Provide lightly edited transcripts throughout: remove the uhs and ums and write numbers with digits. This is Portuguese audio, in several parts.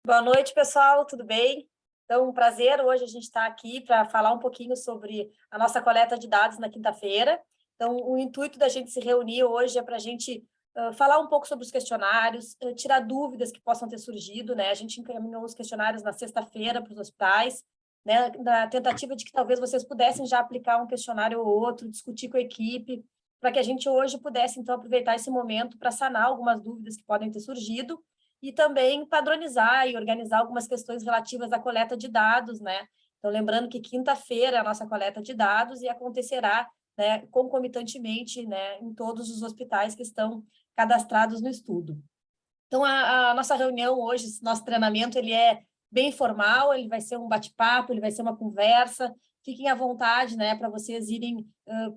Boa noite, pessoal, tudo bem? Então, um prazer, hoje a gente está aqui para falar um pouquinho sobre a nossa coleta de dados na quinta-feira. Então, o intuito da gente se reunir hoje é para a gente falar um pouco sobre os questionários, tirar dúvidas que possam ter surgido, né? A gente encaminhou os questionários na sexta-feira para os hospitais, né? Na tentativa de que talvez vocês pudessem já aplicar um questionário ou outro, discutir com a equipe, para que a gente hoje pudesse, então, aproveitar esse momento para sanar algumas dúvidas que podem ter surgido e também padronizar e organizar algumas questões relativas à coleta de dados, né? Então, lembrando que quinta-feira é a nossa coleta de dados e acontecerá, né, concomitantemente, né, em todos os hospitais que estão cadastrados no estudo. Então, a nossa reunião hoje, esse nosso treinamento, ele é bem informal, ele vai ser um bate-papo, ele vai ser uma conversa. Fiquem à vontade, né, para vocês irem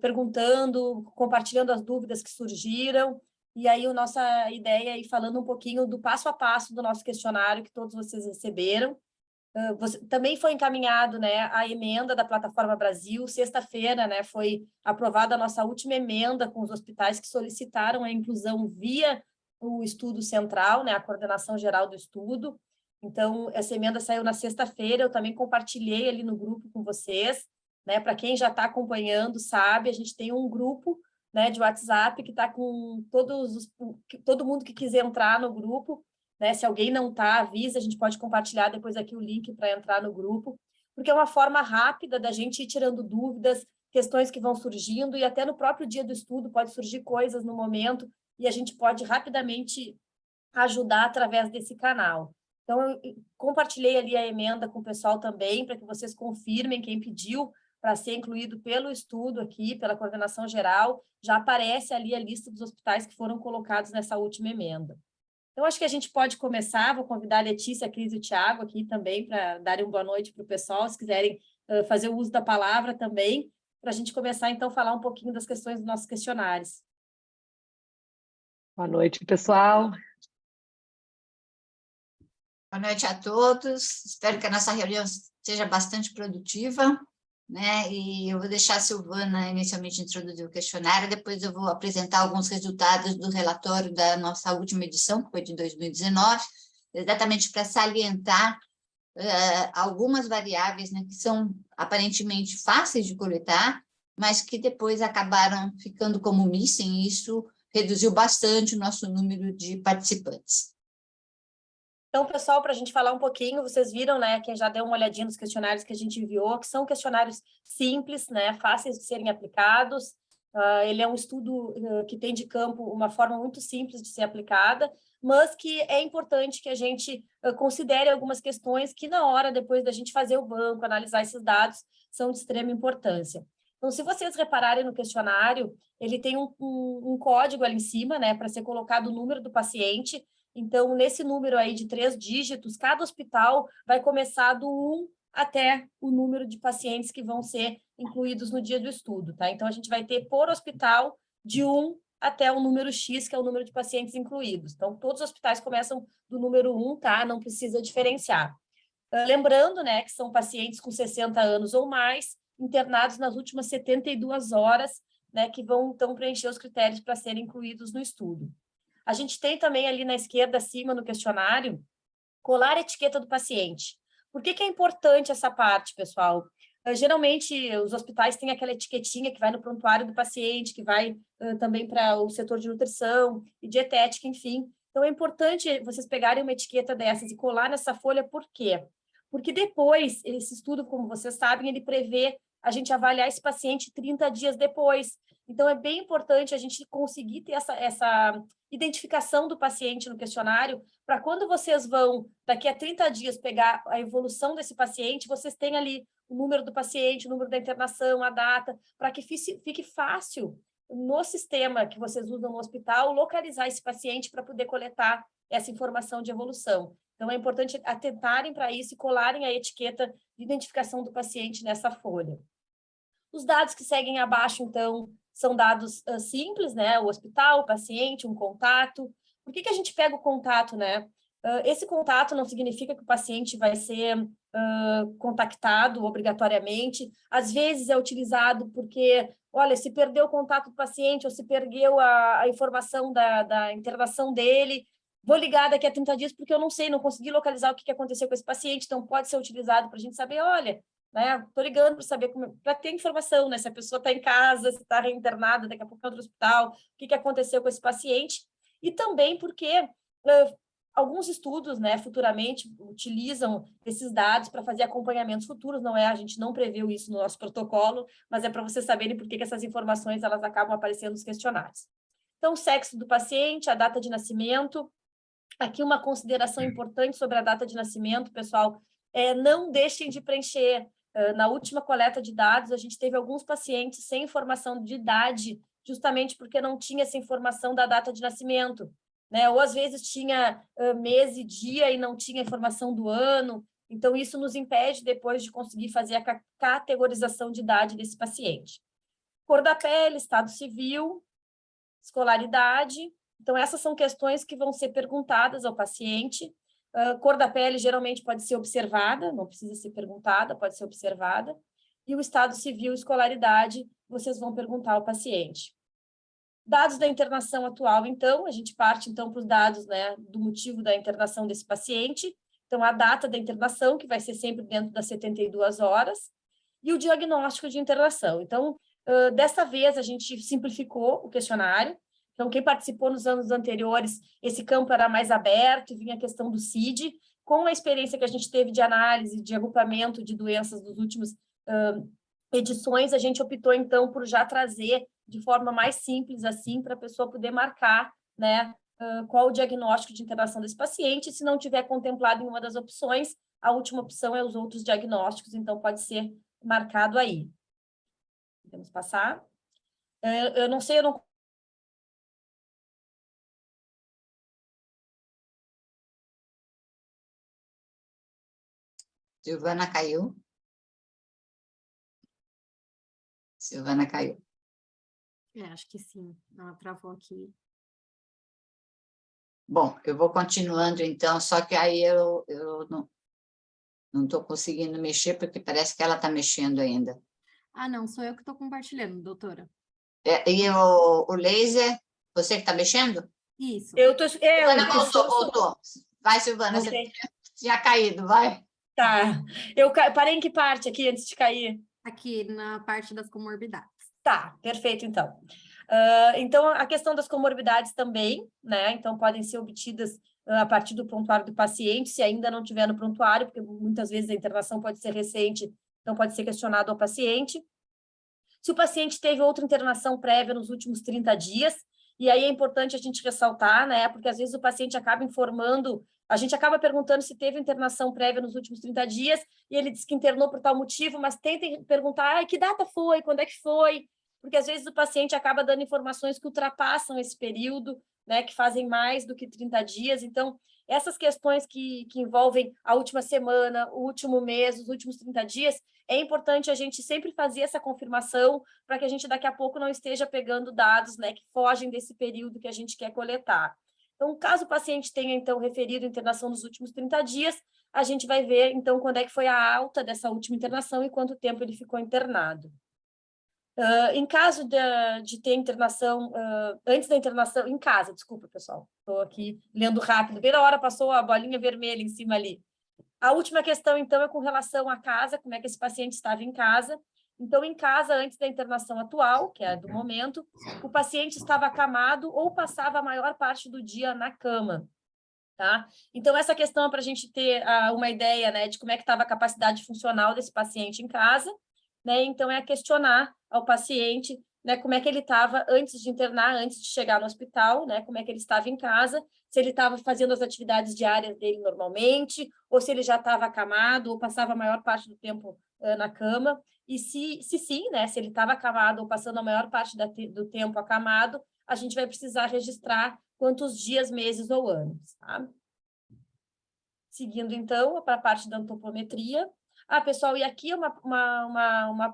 perguntando, compartilhando as dúvidas que surgiram. E aí, a nossa ideia é ir falando um pouquinho do passo a passo do nosso questionário que todos vocês receberam. Também foi encaminhado, né, a emenda da Plataforma Brasil. Sexta-feira, né, foi aprovada a nossa última emenda com os hospitais que solicitaram a inclusão via o estudo central, né, a coordenação geral do estudo. Então, essa emenda saiu na sexta-feira, eu também compartilhei ali no grupo com vocês, né, para quem já está acompanhando, sabe, a gente tem um grupo, né, de WhatsApp que está com todo mundo que quiser entrar no grupo, né? Se alguém não está, avisa, a gente pode compartilhar depois aqui o link para entrar no grupo, porque é uma forma rápida da gente ir tirando dúvidas, questões que vão surgindo, e até no próprio dia do estudo pode surgir coisas no momento, e a gente pode rapidamente ajudar através desse canal. Então, eu compartilhei ali a emenda com o pessoal também, para que vocês confirmem quem pediu para ser incluído pelo estudo aqui, pela coordenação geral, já aparece ali a lista dos hospitais que foram colocados nessa última emenda. Então, acho que a gente pode começar. Vou convidar a Letícia, a Cris e o Thiago aqui também para darem uma boa noite para o pessoal, se quiserem fazer o uso da palavra também, para a gente começar, então, a falar um pouquinho das questões dos nossos questionários. Boa noite, pessoal. Boa noite a todos. Espero que a nossa reunião seja bastante produtiva, né? E eu vou deixar a Silvana inicialmente introduzir o questionário, depois eu vou apresentar alguns resultados do relatório da nossa última edição, que foi de 2019, exatamente para salientar algumas variáveis, né, que são aparentemente fáceis de coletar, mas que depois acabaram ficando como missing, e isso reduziu bastante o nosso número de participantes. Então, pessoal, para a gente falar um pouquinho, vocês viram, né, quem já deu uma olhadinha nos questionários que a gente enviou, que são questionários simples, né, fáceis de serem aplicados. Ele é um estudo que tem de campo uma forma muito simples de ser aplicada, mas que é importante que a gente considere algumas questões que, na hora, depois da gente fazer o banco, analisar esses dados, são de extrema importância. Então, se vocês repararem no questionário, ele tem um código ali em cima, né, para ser colocado o número do paciente. Então, nesse número aí de 3 dígitos, cada hospital vai começar do 1 até o número de pacientes que vão ser incluídos no dia do estudo, tá? Então, a gente vai ter por hospital de 1 até o número X, que é o número de pacientes incluídos. Então, todos os hospitais começam do número 1, tá? Não precisa diferenciar. Lembrando, né, que são pacientes com 60 anos ou mais, internados nas últimas 72 horas, né, que vão, então, preencher os critérios para serem incluídos no estudo. A gente tem também ali na esquerda, acima, no questionário, colar a etiqueta do paciente. Por que é importante essa parte, pessoal? Geralmente, os hospitais têm aquela etiquetinha que vai no prontuário do paciente, que vai também para o setor de nutrição e dietética, enfim. Então, é importante vocês pegarem uma etiqueta dessas e colar nessa folha, por quê? Porque depois, esse estudo, como vocês sabem, ele prevê a gente avaliar esse paciente 30 dias depois. Então, é bem importante a gente conseguir ter essa identificação do paciente no questionário, para quando vocês vão, daqui a 30 dias, pegar a evolução desse paciente, vocês têm ali o número do paciente, o número da internação, a data, para que fique fácil no sistema que vocês usam no hospital, localizar esse paciente para poder coletar essa informação de evolução. Então, é importante atentarem para isso e colarem a etiqueta de identificação do paciente nessa folha. Os dados que seguem abaixo, então, são dados simples, né? O hospital, o paciente, um contato. Por que a gente pega o contato, né? Esse contato não significa que o paciente vai ser contactado obrigatoriamente. Às vezes é utilizado porque olha, se perdeu o contato do paciente ou se perdeu a informação da internação dele, vou ligar daqui a 30 dias porque eu não sei, não consegui localizar o que aconteceu com esse paciente, então pode ser utilizado para a gente saber, olha, né, estou ligando para saber, para ter informação, né, se a pessoa está em casa, se está reinternada, daqui a pouco em outro hospital, o que aconteceu com esse paciente, e também porque alguns estudos, né, futuramente utilizam esses dados para fazer acompanhamentos futuros, não é? A gente não previu isso no nosso protocolo, mas é para vocês saberem por que essas informações elas acabam aparecendo nos questionários. Então, o sexo do paciente, a data de nascimento. Aqui uma consideração importante sobre a data de nascimento, pessoal, não deixem de preencher. Na última coleta de dados, a gente teve alguns pacientes sem informação de idade, justamente porque não tinha essa informação da data de nascimento, né? Ou às vezes tinha mês e dia e não tinha informação do ano. Então, isso nos impede depois de conseguir fazer a categorização de idade desse paciente. Cor da pele, estado civil, escolaridade. Então, essas são questões que vão ser perguntadas ao paciente. Cor da pele geralmente pode ser observada, não precisa ser perguntada, pode ser observada. E o estado civil e escolaridade, vocês vão perguntar ao paciente. Dados da internação atual, então, a gente parte, então, para os dados, né, do motivo da internação desse paciente. Então, a data da internação, que vai ser sempre dentro das 72 horas, e o diagnóstico de internação. Então, dessa vez, a gente simplificou o questionário. Então, quem participou nos anos anteriores, esse campo era mais aberto, e vinha a questão do CID. Com a experiência que a gente teve de análise, de agrupamento de doenças dos últimos edições, a gente optou, então, por já trazer de forma mais simples, assim, para a pessoa poder marcar, né, qual o diagnóstico de internação desse paciente. Se não tiver contemplado em uma das opções, a última opção é os outros diagnósticos, então pode ser marcado aí. Podemos passar. Eu não sei, eu não... Silvana caiu. Silvana caiu. Acho que sim. Ela travou aqui. Bom, eu vou continuando, então, só que aí eu não estou conseguindo mexer, porque parece que ela está mexendo ainda. Ah, não, sou eu que estou compartilhando, doutora. E o laser, você que está mexendo? Isso. Silvana voltou. Vai, Silvana, você tinha caído, vai. Tá. Eu parei em que parte aqui, antes de cair? Aqui na parte das comorbidades. Tá, perfeito, então. Então, a questão das comorbidades também, né? Então, podem ser obtidas a partir do prontuário do paciente, se ainda não tiver no prontuário, porque muitas vezes a internação pode ser recente, então pode ser questionado ao paciente. Se o paciente teve outra internação prévia nos últimos 30 dias, e aí é importante a gente ressaltar, né? Porque às vezes o paciente acaba informando, a gente acaba perguntando se teve internação prévia nos últimos 30 dias, e ele diz que internou por tal motivo, mas tentem perguntar, que data foi, quando é que foi? Porque às vezes o paciente acaba dando informações que ultrapassam esse período, né? Que fazem mais do que 30 dias. Então, essas questões que envolvem a última semana, o último mês, os últimos 30 dias, é importante a gente sempre fazer essa confirmação para que a gente daqui a pouco não esteja pegando dados, né, que fogem desse período que a gente quer coletar. Então, caso o paciente tenha, então, referido internação nos últimos 30 dias, a gente vai ver, então, quando é que foi a alta dessa última internação e quanto tempo ele ficou internado. Em caso de ter internação, antes da internação, em casa, desculpa, pessoal, estou aqui lendo rápido, bem na hora passou a bolinha vermelha em cima ali. A última questão, então, é com relação à casa, como é que esse paciente estava em casa. Então, em casa, antes da internação atual, que é a do momento, o paciente estava acamado ou passava a maior parte do dia na cama, tá? Então, essa questão é para a gente ter uma ideia, né, de como é que estava a capacidade funcional desse paciente em casa, né? Então, é questionar ao paciente, né, como é que ele estava antes de internar, antes de chegar no hospital, né, como é que ele estava em casa, se ele estava fazendo as atividades diárias dele normalmente, ou se ele já estava acamado, ou passava a maior parte do tempo na cama, e se sim, né, se ele estava acamado ou passando a maior parte do tempo acamado, a gente vai precisar registrar quantos dias, meses ou anos, tá? Seguindo, então, para a parte da antropometria. Pessoal, e aqui é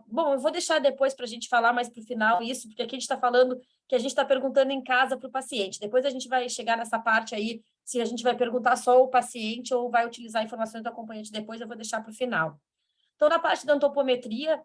Bom, eu vou deixar depois para a gente falar mais para o final isso, porque aqui a gente está falando que a gente está perguntando em casa para o paciente. Depois a gente vai chegar nessa parte aí, se a gente vai perguntar só ao paciente ou vai utilizar informações do acompanhante depois, eu vou deixar para o final. Então, na parte da antropometria,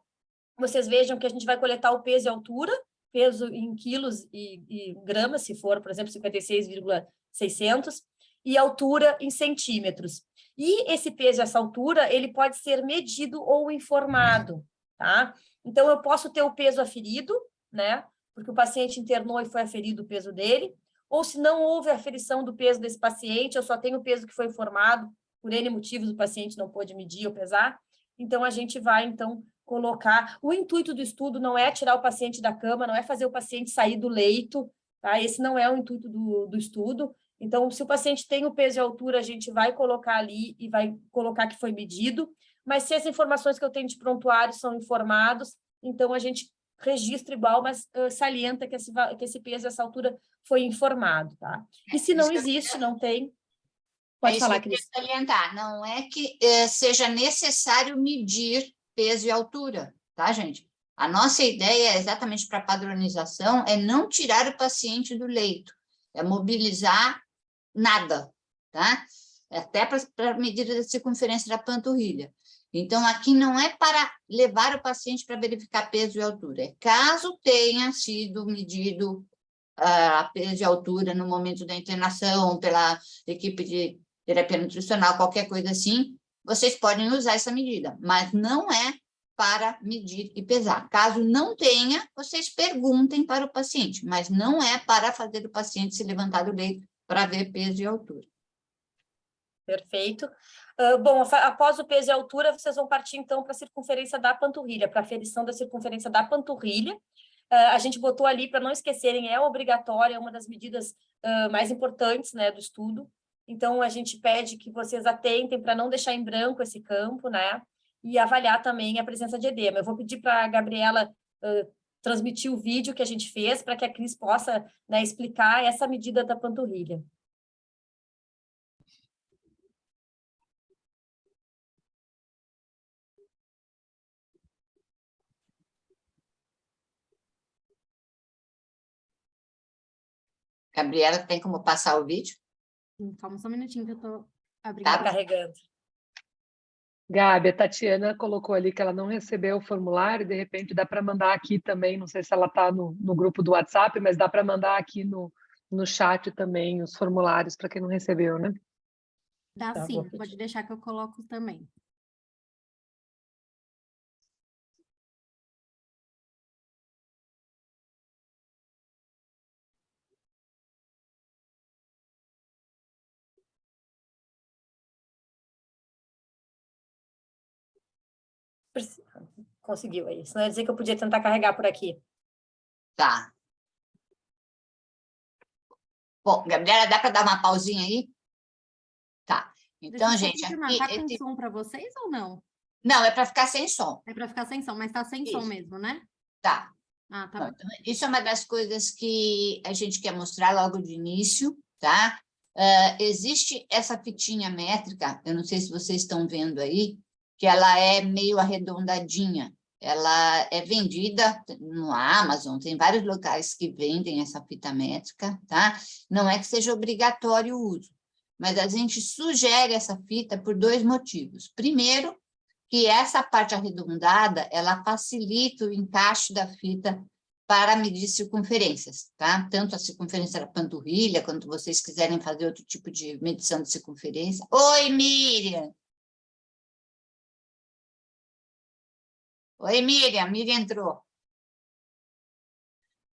vocês vejam que a gente vai coletar o peso e altura, peso em quilos e gramas, se for, por exemplo, 56,600, e altura em centímetros. E esse peso e essa altura, ele pode ser medido ou informado, tá? Então, eu posso ter o peso aferido, né? Porque o paciente internou e foi aferido o peso dele, ou se não houve aferição do peso desse paciente, eu só tenho o peso que foi informado, por N motivos o paciente não pôde medir ou pesar, então a gente vai, então, colocar... O intuito do estudo não é tirar o paciente da cama, não é fazer o paciente sair do leito, tá? Esse não é o intuito do estudo. Então, se o paciente tem o peso e a altura, a gente vai colocar ali e vai colocar que foi medido, mas se as informações que eu tenho de prontuário são informados, então a gente registra igual, mas salienta que esse peso, essa altura foi informado, tá? E se não existe, não tem... Pode falar, Cris. Eu queria salientar, não é que seja necessário medir peso e altura, tá, gente? A nossa ideia, exatamente para padronização, é não tirar o paciente do leito, é mobilizar nada, tá? Até para a medida da circunferência da panturrilha. Então, aqui não é para levar o paciente para verificar peso e altura, é caso tenha sido medido a peso e altura no momento da internação pela equipe de terapia nutricional, qualquer coisa assim, vocês podem usar essa medida, mas não é para medir e pesar. Caso não tenha, vocês perguntem para o paciente, mas não é para fazer o paciente se levantar do leito para ver peso e altura. Perfeito. Bom, após o peso e a altura, vocês vão partir, então, para a circunferência da panturrilha, para a aferição da circunferência da panturrilha. A gente botou ali, para não esquecerem, é obrigatória, é uma das medidas mais importantes, né, do estudo. Então, a gente pede que vocês atentem para não deixar em branco esse campo, né, e avaliar também a presença de edema. Eu vou pedir para a Gabriela transmitir o vídeo que a gente fez, para que a Cris possa, né, explicar essa medida da panturrilha. Gabriela, tem como passar o vídeo? Calma só um minutinho que eu estou abrindo. Tá carregando. Gabi, a Tatiana colocou ali que ela não recebeu o formulário, de repente dá para mandar aqui também, não sei se ela está no grupo do WhatsApp, mas dá para mandar aqui no chat também os formulários para quem não recebeu, né? Dá Tá, sim, pode deixar que eu coloco também. Conseguiu aí. Senão ia dizer que eu podia tentar carregar por aqui. Tá. Bom, Gabriela, dá para dar uma pausinha aí? Tá. Então, Deixa eu gente, confirmar, aqui... tá com som para vocês ou não? Não, é para ficar sem som. É para ficar sem som, mas tá sem som Isso. mesmo, né? Tá. Ah, tá Bom, bom. então, isso é uma das coisas que a gente quer mostrar logo de início, tá? Existe essa fitinha métrica, eu não sei se vocês estão vendo aí, que ela é meio arredondadinha. Ela é vendida no Amazon, tem vários locais que vendem essa fita métrica, tá? Não é que seja obrigatório o uso, mas a gente sugere essa fita por 2 motivos. Primeiro, que essa parte arredondada, ela facilita o encaixe da fita para medir circunferências, tá? Tanto a circunferência da panturrilha, quanto vocês quiserem fazer outro tipo de medição de circunferência. Oi, Miriam! Oi, Miriam. Miriam entrou.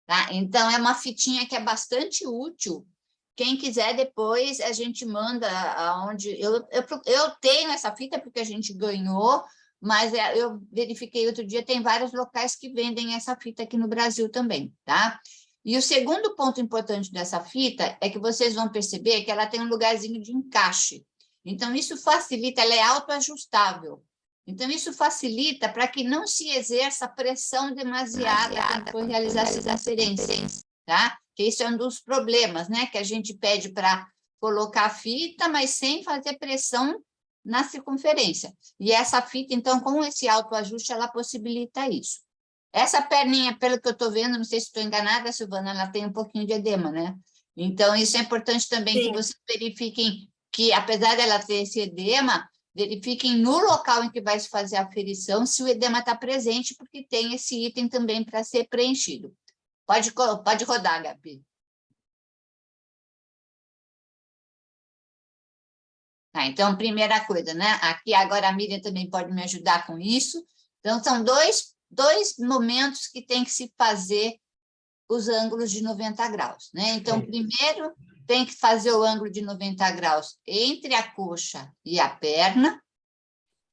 Tá? Então, é uma fitinha que é bastante útil. Quem quiser, depois a gente manda aonde... Eu tenho essa fita porque a gente ganhou, mas eu verifiquei outro dia, tem vários locais que vendem essa fita aqui no Brasil também, tá? E o segundo ponto importante dessa fita é que vocês vão perceber que ela tem um lugarzinho de encaixe. Então, isso facilita, ela é autoajustável. Então, isso facilita para que não se exerça pressão demasiada quando for realizar essas transferências, tá? Que isso é um dos problemas, né? Que a gente pede para colocar a fita, mas sem fazer pressão na circunferência. E essa fita, então, com esse autoajuste, ela possibilita isso. Essa perninha, pelo que eu estou vendo, não sei se estou enganada, Silvana, ela tem um pouquinho de edema, né? Então, isso é importante também que vocês verifiquem que, apesar dela ter esse edema, verifiquem no local em que vai se fazer a aferição se o edema está presente, porque tem esse item também para ser preenchido. Pode rodar, Gabi. Tá, então, primeira coisa, né? Aqui agora a Miriam também pode me ajudar com isso. Então, são dois momentos que tem que se fazer os ângulos de 90 graus, né? Então, primeiro tem que fazer o ângulo de 90 graus entre a coxa e a perna,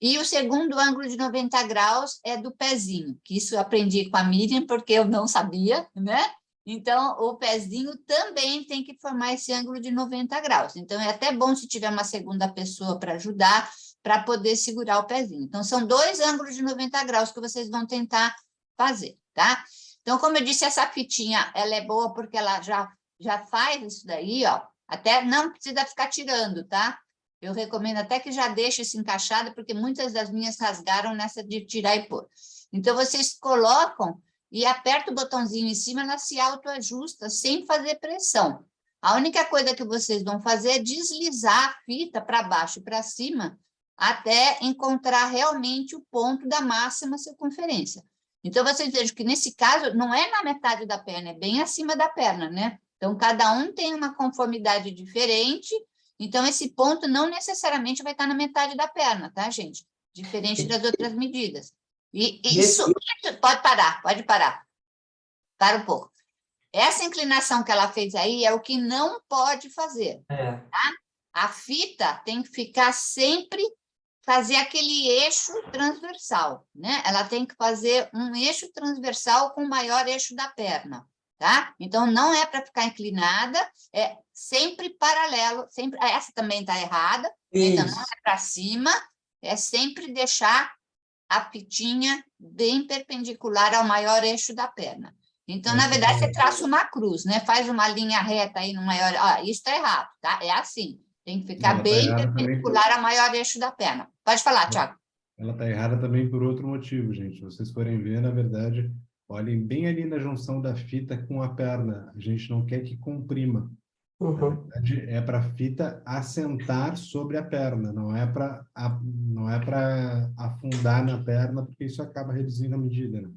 e o segundo ângulo de 90 graus é do pezinho, que isso eu aprendi com a Miriam, porque eu não sabia, né? Então, o pezinho também tem que formar esse ângulo de 90 graus. Então, é até bom se tiver uma segunda pessoa para ajudar, para poder segurar o pezinho. Então, são 2 ângulos de 90 graus que vocês vão tentar fazer, tá? Então, como eu disse, essa fitinha, ela é boa porque ela já faz isso daí, ó. Até não precisa ficar tirando, tá? Eu recomendo até que já deixe isso encaixado, porque muitas das minhas rasgaram nessa de tirar e pôr. Então, vocês colocam e aperta o botãozinho em cima, ela se autoajusta sem fazer pressão. A única coisa que vocês vão fazer é deslizar a fita para baixo e para cima, até encontrar realmente o ponto da máxima circunferência. Então, vocês vejam que, nesse caso, não é na metade da perna, é bem acima da perna, né? Então, cada um tem uma conformidade diferente, então, esse ponto não necessariamente vai estar na metade da perna, tá, gente? Diferente das outras medidas. E isso pode parar. Para um pouco. Essa inclinação que ela fez aí é o que não pode fazer. Tá? A fita tem que ficar sempre, fazer aquele eixo transversal, né? Ela tem que fazer um eixo transversal com o maior eixo da perna, tá? Então, não é para ficar inclinada, é sempre paralelo, sempre. Essa também está errada, então não é para cima, é sempre deixar a fitinha bem perpendicular ao maior eixo da perna. Então, na verdade, você traça uma cruz, né? Faz uma linha reta aí no maior... Ó, isso está errado, tá? É assim. Tem que ficar bem perpendicular ao maior eixo da perna. Pode falar, Thiago. Ela está errada também por outro motivo, gente. Se vocês forem ver, na verdade, olhem bem ali na junção da fita com a perna. A gente não quer que comprima. Na verdade, é para a fita assentar sobre a perna, não é para afundar na perna, porque isso acaba reduzindo a medida, né?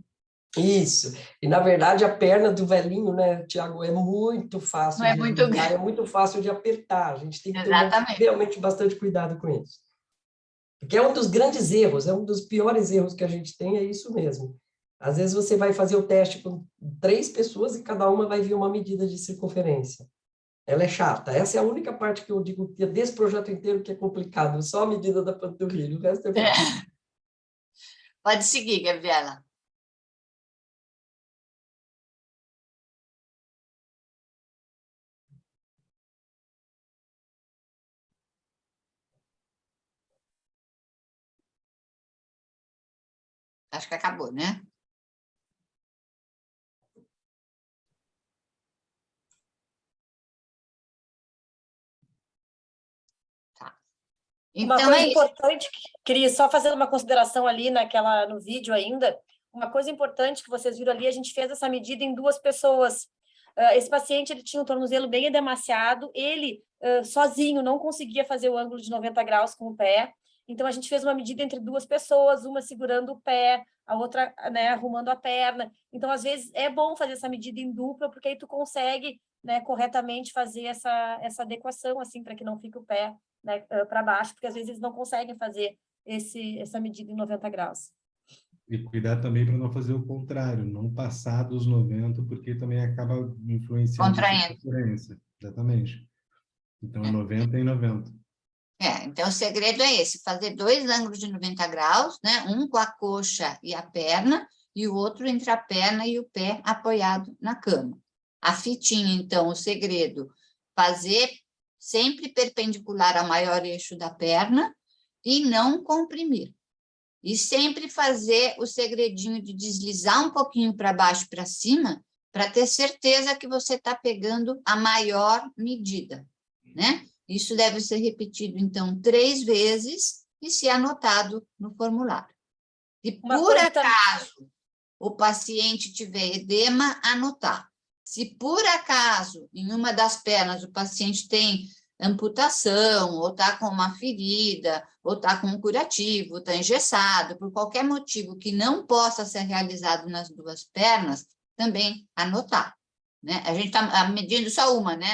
Isso. E, na verdade, a perna do velhinho, né, Tiago, é muito fácil de ligar, é muito fácil de apertar. A gente tem que ter realmente bastante cuidado com isso. Porque é um dos grandes erros, é um dos piores erros que a gente tem, é isso mesmo. Às vezes você vai fazer o teste com 3 pessoas e cada uma vai vir uma medida de circunferência. Ela é chata. Essa é a única parte que eu digo desse projeto inteiro que é complicado, só a medida da panturrilha, o resto é fácil. Pode seguir, Gabriela. Acho que acabou, né? Tá. Então, uma coisa importante, queria só fazer uma consideração ali no vídeo ainda, uma coisa importante que vocês viram ali, a gente fez essa medida em 2 pessoas. Esse paciente, ele tinha um tornozelo bem edemaciado, ele sozinho não conseguia fazer o ângulo de 90 graus com o pé, então a gente fez uma medida entre 2 pessoas, uma segurando o pé, a outra, né, arrumando a perna. Então, às vezes, é bom fazer essa medida em dupla, porque aí tu consegue, né, corretamente fazer essa adequação, assim, para que não fique o pé, né, para baixo, porque às vezes eles não conseguem fazer essa medida em 90 graus. E cuidar também para não fazer o contrário, não passar dos 90, porque também acaba influenciando a diferença. Exatamente. Então, 90 em 90. Então, o segredo é esse, fazer 2 ângulos de 90 graus, né? Um com a coxa e a perna, e o outro entre a perna e o pé apoiado na cama. A fitinha, então, o segredo, fazer sempre perpendicular ao maior eixo da perna e não comprimir. E sempre fazer o segredinho de deslizar um pouquinho para baixo e para cima, para ter certeza que você está pegando a maior medida, né? Isso deve ser repetido, então, 3 vezes e ser anotado no formulário. Se por acaso o paciente tiver edema, anotar. Se por acaso, em uma das pernas, o paciente tem amputação, ou está com uma ferida, ou está com um curativo, está engessado, por qualquer motivo que não possa ser realizado nas duas pernas, também anotar, né? A gente está medindo só uma, né?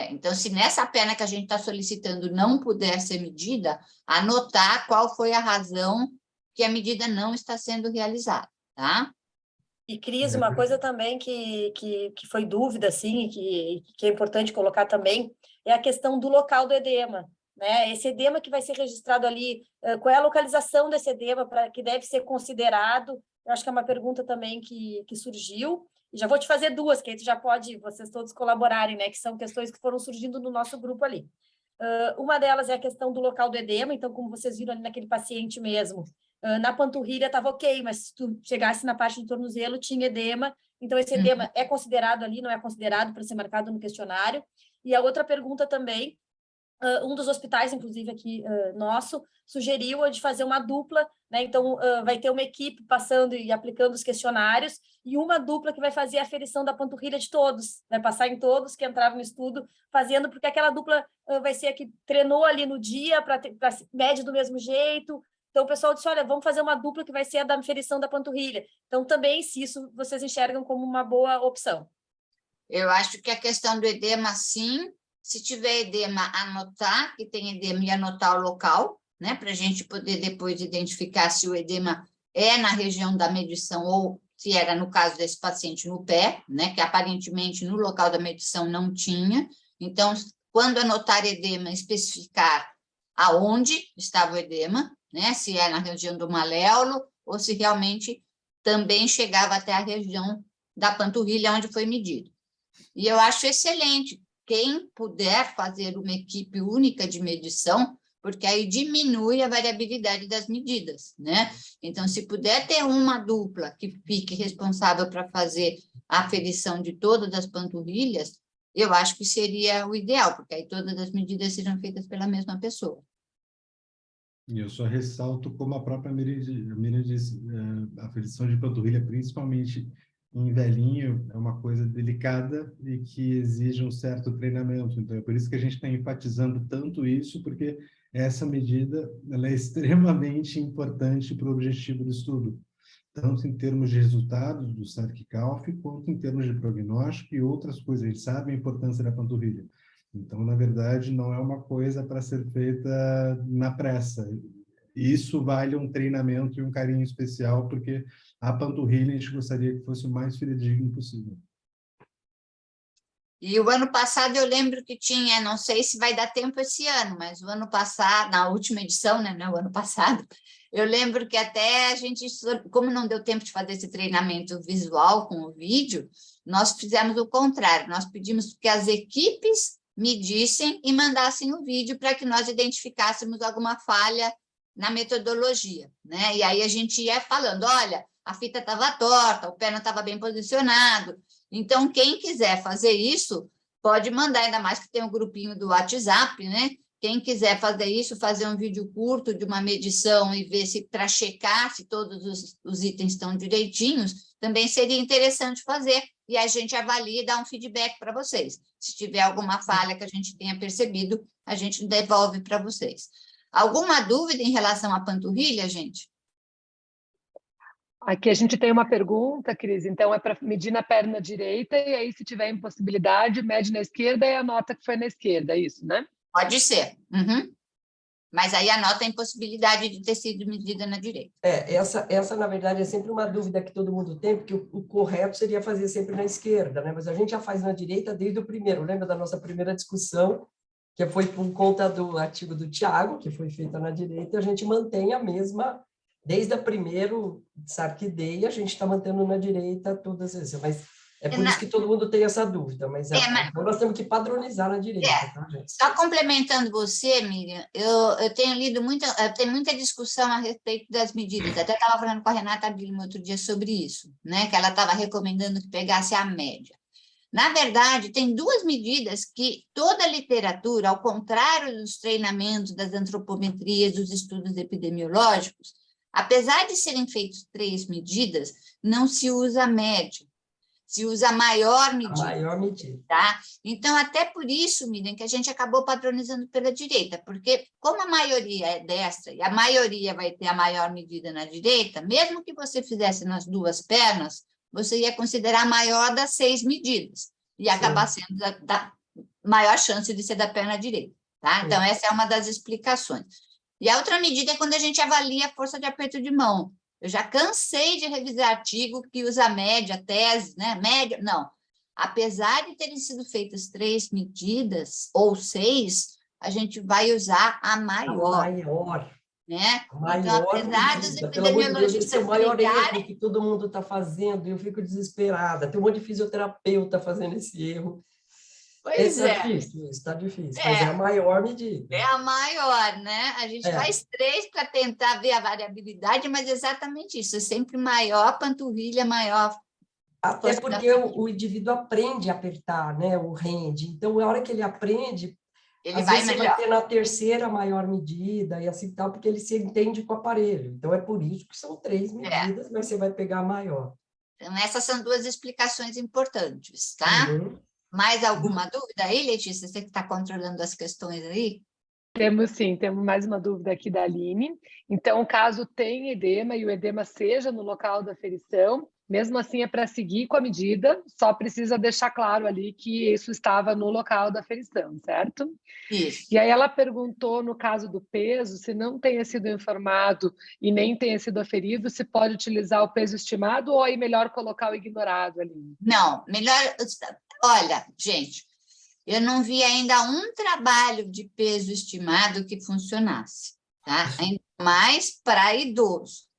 Então, se nessa perna que a gente está solicitando não puder ser medida, anotar qual foi a razão que a medida não está sendo realizada, tá? E, Cris, uma coisa também que foi dúvida, assim, que é importante colocar também, é a questão do local do edema, né? Esse edema que vai ser registrado ali, qual é a localização desse edema que deve ser considerado? Eu acho que é uma pergunta também que surgiu. E já vou te fazer duas, que aí tu já pode, vocês todos colaborarem, né? Que são questões que foram surgindo no nosso grupo ali. Uma delas é a questão do local do edema, então, como vocês viram ali naquele paciente mesmo, na panturrilha estava ok, mas se tu chegasse na parte do tornozelo, tinha edema, então esse edema é considerado ali, não é considerado para ser marcado no questionário. E a outra pergunta também, um dos hospitais, inclusive aqui nosso, sugeriu de fazer uma dupla, né? Então, vai ter uma equipe passando e aplicando os questionários, e uma dupla que vai fazer a aferição da panturrilha de todos, vai passar em todos que entraram no estudo, fazendo, porque aquela dupla vai ser a que treinou ali no dia, para mede do mesmo jeito. Então, o pessoal disse, olha, vamos fazer uma dupla que vai ser a da aferição da panturrilha. Então, também, se isso vocês enxergam como uma boa opção. Eu acho que a questão do edema, sim. Se tiver edema, anotar que tem edema e anotar o local, né? Para a gente poder depois identificar se o edema é na região da medição ou se era, no caso desse paciente, no pé, né? Que aparentemente no local da medição não tinha. Então, quando anotar edema, especificar aonde estava o edema, né? Se é na região do maléolo ou se realmente também chegava até a região da panturrilha onde foi medido. E eu acho excelente quem puder fazer uma equipe única de medição, porque aí diminui a variabilidade das medidas, né? Então, se puder ter uma dupla que fique responsável para fazer a aferição de todas as panturrilhas, eu acho que seria o ideal, porque aí todas as medidas serão feitas pela mesma pessoa. E eu só ressalto, como a própria Miriam disse, a aferição de panturrilha, principalmente em velhinho, é uma coisa delicada e que exige um certo treinamento. Então, é por isso que a gente está enfatizando tanto isso, porque essa medida ela é extremamente importante para o objetivo do estudo, tanto em termos de resultados do SARC-CALF, quanto em termos de prognóstico e outras coisas. A gente sabe a importância da panturrilha. Então, na verdade, não é uma coisa para ser feita na pressa. Isso vale um treinamento e um carinho especial, porque a panturrilha a gente gostaria que fosse o mais fidedigno possível. E o ano passado eu lembro que tinha, não sei se vai dar tempo esse ano, mas o ano passado, na última edição, né, o ano passado, eu lembro que até a gente, como não deu tempo de fazer esse treinamento visual com o vídeo, nós fizemos o contrário, nós pedimos que as equipes medissem e mandassem o vídeo para que nós identificássemos alguma falha na metodologia, né? E aí a gente ia falando, olha, a fita estava torta, o pé não estava bem posicionado. Então, quem quiser fazer isso, pode mandar, ainda mais que tem um grupinho do WhatsApp, né? Quem quiser fazer isso, fazer um vídeo curto de uma medição e ver se, para checar se todos os itens estão direitinhos, também seria interessante fazer, e a gente avalia e dá um feedback para vocês. Se tiver alguma falha que a gente tenha percebido, a gente devolve para vocês. Alguma dúvida em relação à panturrilha, gente? Aqui a gente tem uma pergunta, Cris, então é para medir na perna direita, e aí se tiver impossibilidade, mede na esquerda e anota que foi na esquerda, é isso, né? Pode ser. Uhum. Mas aí anota a impossibilidade de ter sido medida na direita. Essa, na verdade, é sempre uma dúvida que todo mundo tem, porque o correto seria fazer sempre na esquerda, né? Mas a gente já faz na direita desde o primeiro. Lembra da nossa primeira discussão, que foi por conta do artigo do Tiago, que foi feita na direita, a gente mantém a mesma, desde a primeiro SARC-DEI, a gente está mantendo na direita todas essas, mas é por isso que todo mundo tem essa dúvida, mas então nós temos que padronizar na direita, tá, gente? Só complementando você, Miriam, eu tenho lido tem muita discussão a respeito das medidas, até estava falando com a Renata Bilmo outro dia sobre isso, né, que ela estava recomendando que pegasse a média. Na verdade, tem duas medidas que toda a literatura, ao contrário dos treinamentos, das antropometrias, dos estudos epidemiológicos, apesar de serem feitas 3 medidas, não se usa a média. se usa a maior medida. A maior medida. Tá? Então, até por isso, Miriam, que a gente acabou padronizando pela direita, porque como a maioria é destra e a maioria vai ter a maior medida na direita, mesmo que você fizesse nas duas pernas, você ia considerar a maior das 6 medidas e acabar sendo da maior chance de ser da perna direita. Tá? Então, essa é uma das explicações. E a outra medida é quando a gente avalia a força de aperto de mão. Eu já cansei de revisar artigo que usa média, tese, né? Média, não. Apesar de terem sido feitas 3 medidas, ou 6, a gente vai usar a maior. A maior. Né? A maior então, apesar dos medida. Pelo amor de Deus, esse é o maior brigarem... erro que todo mundo está fazendo, e eu fico desesperada. Tem um monte de fisioterapeuta fazendo esse erro. Pois é. Difícil, está difícil, mas é a maior medida. É a maior, né? A gente faz 3 para tentar ver a variabilidade, mas exatamente isso, é sempre maior, panturrilha maior. Até porque o indivíduo aprende a apertar, né? O rende. Então, a hora que ele aprende, ele às vezes vai ter na terceira maior medida e assim tal, porque ele se entende com o aparelho. Então, é por isso que são 3 medidas, mas você vai pegar a maior. Então, essas são 2 explicações importantes, tá? Mais alguma dúvida aí, Letícia? Você que está controlando as questões aí? Temos sim, temos mais uma dúvida aqui da Aline. Então, caso tenha edema e o edema seja no local da aferição, mesmo assim é para seguir com a medida, só precisa deixar claro ali que isso estava no local da aferição, certo? Isso. E aí ela perguntou, no caso do peso, se não tenha sido informado e nem tenha sido aferido, se pode utilizar o peso estimado ou aí melhor colocar o ignorado ali? Não, melhor... Olha, gente, eu não vi ainda um trabalho de peso estimado que funcionasse, tá? Ainda mais para idoso.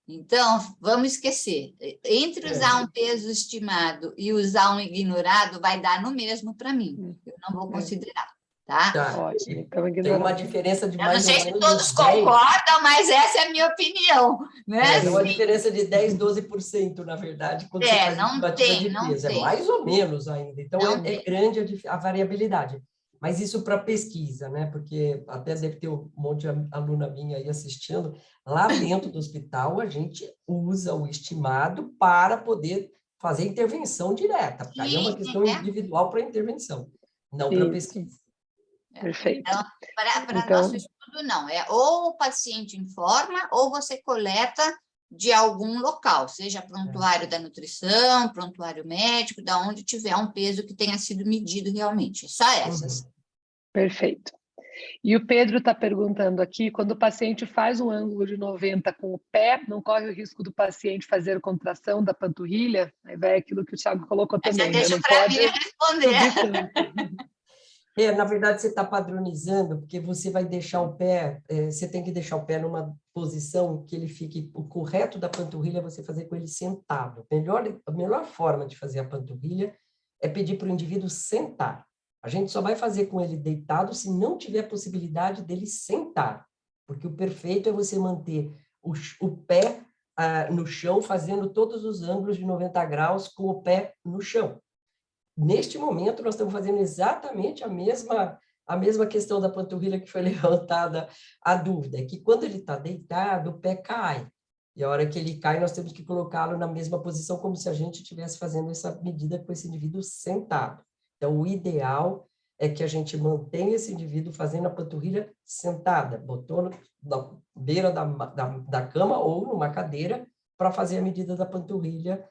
Então, vamos esquecer. Entre usar um peso estimado e usar um ignorado, vai dar no mesmo para mim. Eu não vou considerar, tá? Ótimo. Então, tem uma diferença de mais ou menos... Eu não sei se todos concordam, mas essa é a minha opinião. Né? Tem uma diferença de 10%, 12%, na verdade, quando você faz estimativa de peso. É mais ou menos ainda. Então, é grande a variabilidade. Mas isso para pesquisa, né? Porque até deve ter um monte de aluna minha aí assistindo. Lá dentro do hospital, a gente usa o estimado para poder fazer intervenção direta. Porque aí é uma questão individual para intervenção, não para pesquisa. Perfeito. Então, para nosso estudo, não. É ou o paciente informa ou você coleta de algum local, seja prontuário da nutrição, prontuário médico, da onde tiver um peso que tenha sido medido realmente. Só essas. Perfeito. E o Pedro está perguntando aqui, quando o paciente faz um ângulo de 90 com o pé, não corre o risco do paciente fazer contração da panturrilha? Aí vai aquilo que o Thiago colocou também. Deixa para mim responder. Na verdade, você está padronizando, porque você vai deixar o pé, você tem que deixar o pé numa posição que ele fique, o correto da panturrilha é você fazer com ele sentado. A melhor forma de fazer a panturrilha é pedir para o indivíduo sentar. A gente só vai fazer com ele deitado se não tiver possibilidade dele sentar, porque o perfeito é você manter o pé no chão, fazendo todos os ângulos de 90 graus com o pé no chão. Neste momento, nós estamos fazendo exatamente a mesma questão da panturrilha que foi levantada a dúvida, é que quando ele está deitado, o pé cai. E a hora que ele cai, nós temos que colocá-lo na mesma posição, como se a gente estivesse fazendo essa medida com esse indivíduo sentado. Então, o ideal é que a gente mantenha esse indivíduo fazendo a panturrilha sentada, botou na beira da cama ou numa cadeira para fazer a medida da panturrilha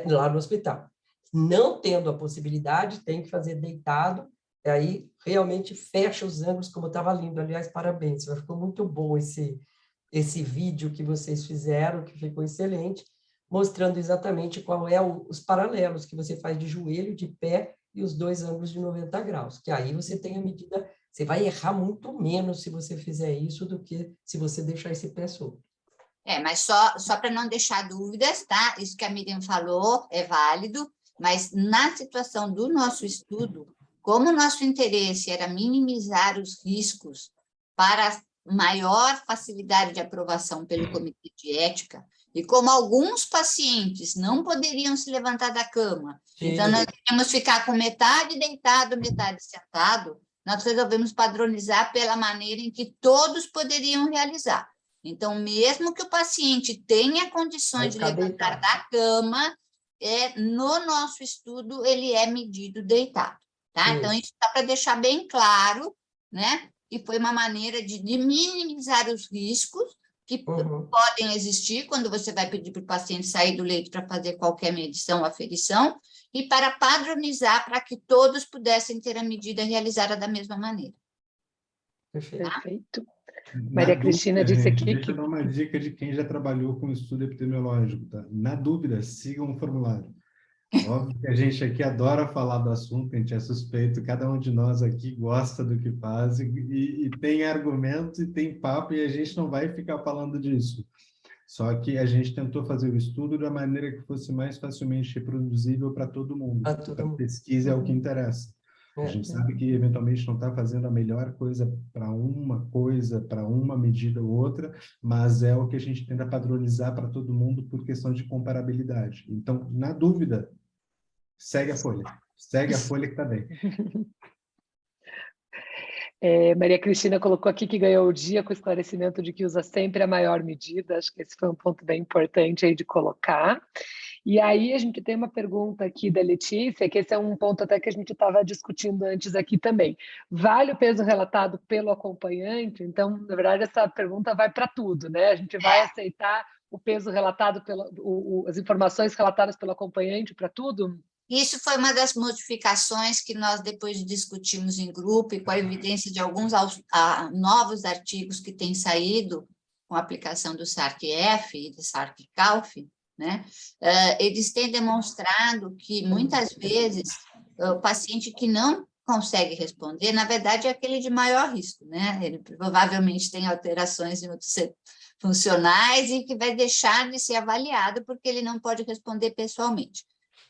lá no hospital. Não tendo a possibilidade, tem que fazer deitado, e aí realmente fecha os ângulos, como estava lindo. Aliás, parabéns, ficou muito bom esse vídeo que vocês fizeram, que ficou excelente, mostrando exatamente qual é os paralelos que você faz de joelho, de pé, e os 2 ângulos de 90 graus, que aí você tem a medida, você vai errar muito menos se você fizer isso do que se você deixar esse pé solto. Mas só para não deixar dúvidas, tá? Isso que a Miriam falou é válido, mas na situação do nosso estudo, como o nosso interesse era minimizar os riscos para maior facilidade de aprovação pelo Comitê de Ética, e como alguns pacientes não poderiam se levantar da cama, então nós queríamos ficar com metade deitado, metade sentado, nós resolvemos padronizar pela maneira em que todos poderiam realizar. Então, mesmo que o paciente tenha condições de levantar da cama, no nosso estudo, ele é medido deitado, tá? Então, isso dá para deixar bem claro, né? E foi uma maneira de minimizar os riscos que podem existir quando você vai pedir para o paciente sair do leito para fazer qualquer medição ou aferição, e para padronizar para que todos pudessem ter a medida realizada da mesma maneira. Perfeito. Maria Cristina disse aqui que... Deixa eu dar uma dica de quem já trabalhou com estudo epidemiológico, tá? Na dúvida, sigam o formulário. Óbvio que a gente aqui adora falar do assunto, a gente é suspeito, cada um de nós aqui gosta do que faz e tem argumento e tem papo, e a gente não vai ficar falando disso. Só que a gente tentou fazer o estudo da maneira que fosse mais facilmente reproduzível para todo mundo. A pesquisa é o que interessa. A gente sabe que, eventualmente, não está fazendo a melhor coisa, para uma medida ou outra, mas é o que a gente tenta padronizar para todo mundo por questão de comparabilidade. Então, na dúvida, segue a folha. Segue a folha que está bem. Maria Cristina colocou aqui que ganhou o dia com o esclarecimento de que usa sempre a maior medida. Acho que esse foi um ponto bem importante aí de colocar. E aí a gente tem uma pergunta aqui da Letícia, que esse é um ponto até que a gente estava discutindo antes aqui também. Vale o peso relatado pelo acompanhante? Então, na verdade, essa pergunta vai para tudo, né? A gente vai aceitar o peso relatado, as informações relatadas pelo acompanhante para tudo? Isso foi uma das modificações que nós depois discutimos em grupo, e com a evidência de alguns novos artigos que têm saído com a aplicação do SARC-F e do SARC-CALF, né? Eles têm demonstrado que, muitas vezes, o paciente que não consegue responder, na verdade, é aquele de maior risco, né? Ele provavelmente tem alterações em outros funcionais e que vai deixar de ser avaliado porque ele não pode responder pessoalmente.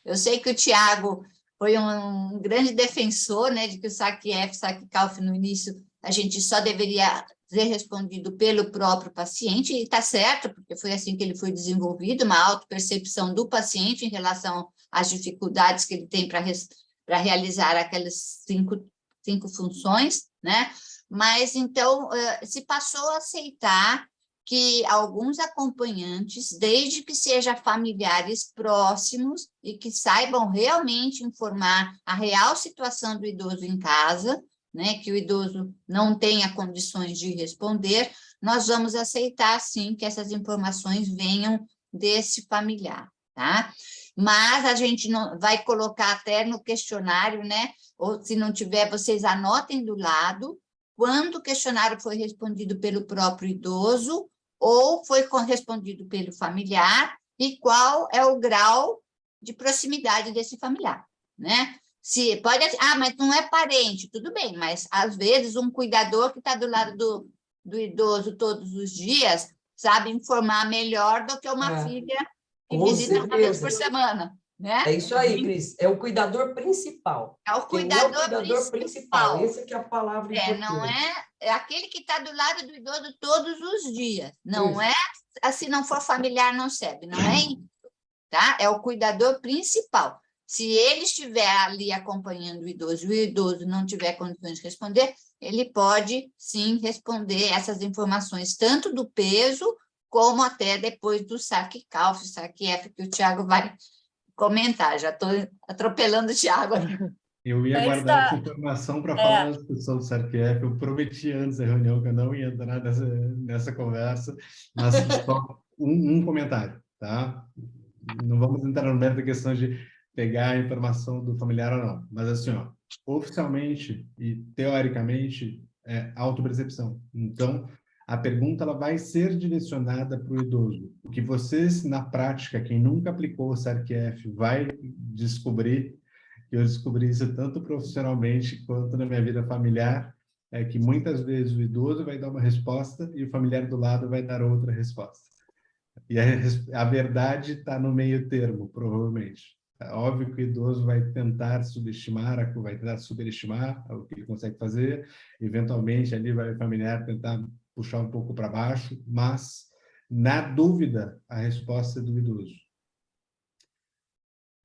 Eu sei que o Tiago foi um grande defensor, né, de que o SARC-F, SARC-CALF, no início, a gente só deveria ser respondido pelo próprio paciente, e está certo, porque foi assim que ele foi desenvolvido, uma autopercepção do paciente em relação às dificuldades que ele tem para realizar aquelas cinco funções, né? Mas, então, se passou a aceitar que alguns acompanhantes, desde que sejam familiares próximos e que saibam realmente informar a real situação do idoso em casa, né, que o idoso não tenha condições de responder, nós vamos aceitar, sim, que essas informações venham desse familiar, tá? Mas a gente não vai colocar até no questionário, né, ou se não tiver, vocês anotem do lado, quando o questionário foi respondido pelo próprio idoso ou foi respondido pelo familiar e qual é o grau de proximidade desse familiar, né? Se pode, mas não é parente, tudo bem, mas às vezes um cuidador que está do lado do idoso todos os dias sabe informar melhor do que uma filha que visita uma vez por semana, né? É isso aí, Cris, é o cuidador principal. É o cuidador principal. Essa que é a palavra importante. Não é aquele que está do lado do idoso todos os dias, não é, se não for familiar não serve, não é isso, tá? É o cuidador principal. Se ele estiver ali acompanhando o idoso não tiver condições de responder, ele pode, sim, responder essas informações, tanto do peso, como até depois do SARC-CALF, SARC-F, que o Tiago vai comentar. Já estou atropelando o Tiago. Eu ia guardar essa informação para falar na discussão do SARC-F. Eu prometi antes da reunião que eu não ia entrar nessa conversa, mas só um comentário, tá? Não vamos entrar no mérito da questão de pegar a informação do familiar ou não. Mas, assim, oficialmente e teoricamente, é autopercepção. Então, a pergunta ela vai ser direcionada para o idoso. O que vocês, na prática, quem nunca aplicou o SARC-F, vai descobrir, que eu descobri isso tanto profissionalmente quanto na minha vida familiar, é que muitas vezes o idoso vai dar uma resposta e o familiar do lado vai dar outra resposta. E a verdade está no meio termo, provavelmente. É óbvio que o idoso vai tentar subestimar, vai tentar superestimar o que ele consegue fazer, eventualmente ali vai o familiar tentar puxar um pouco para baixo, mas, na dúvida, a resposta é do idoso.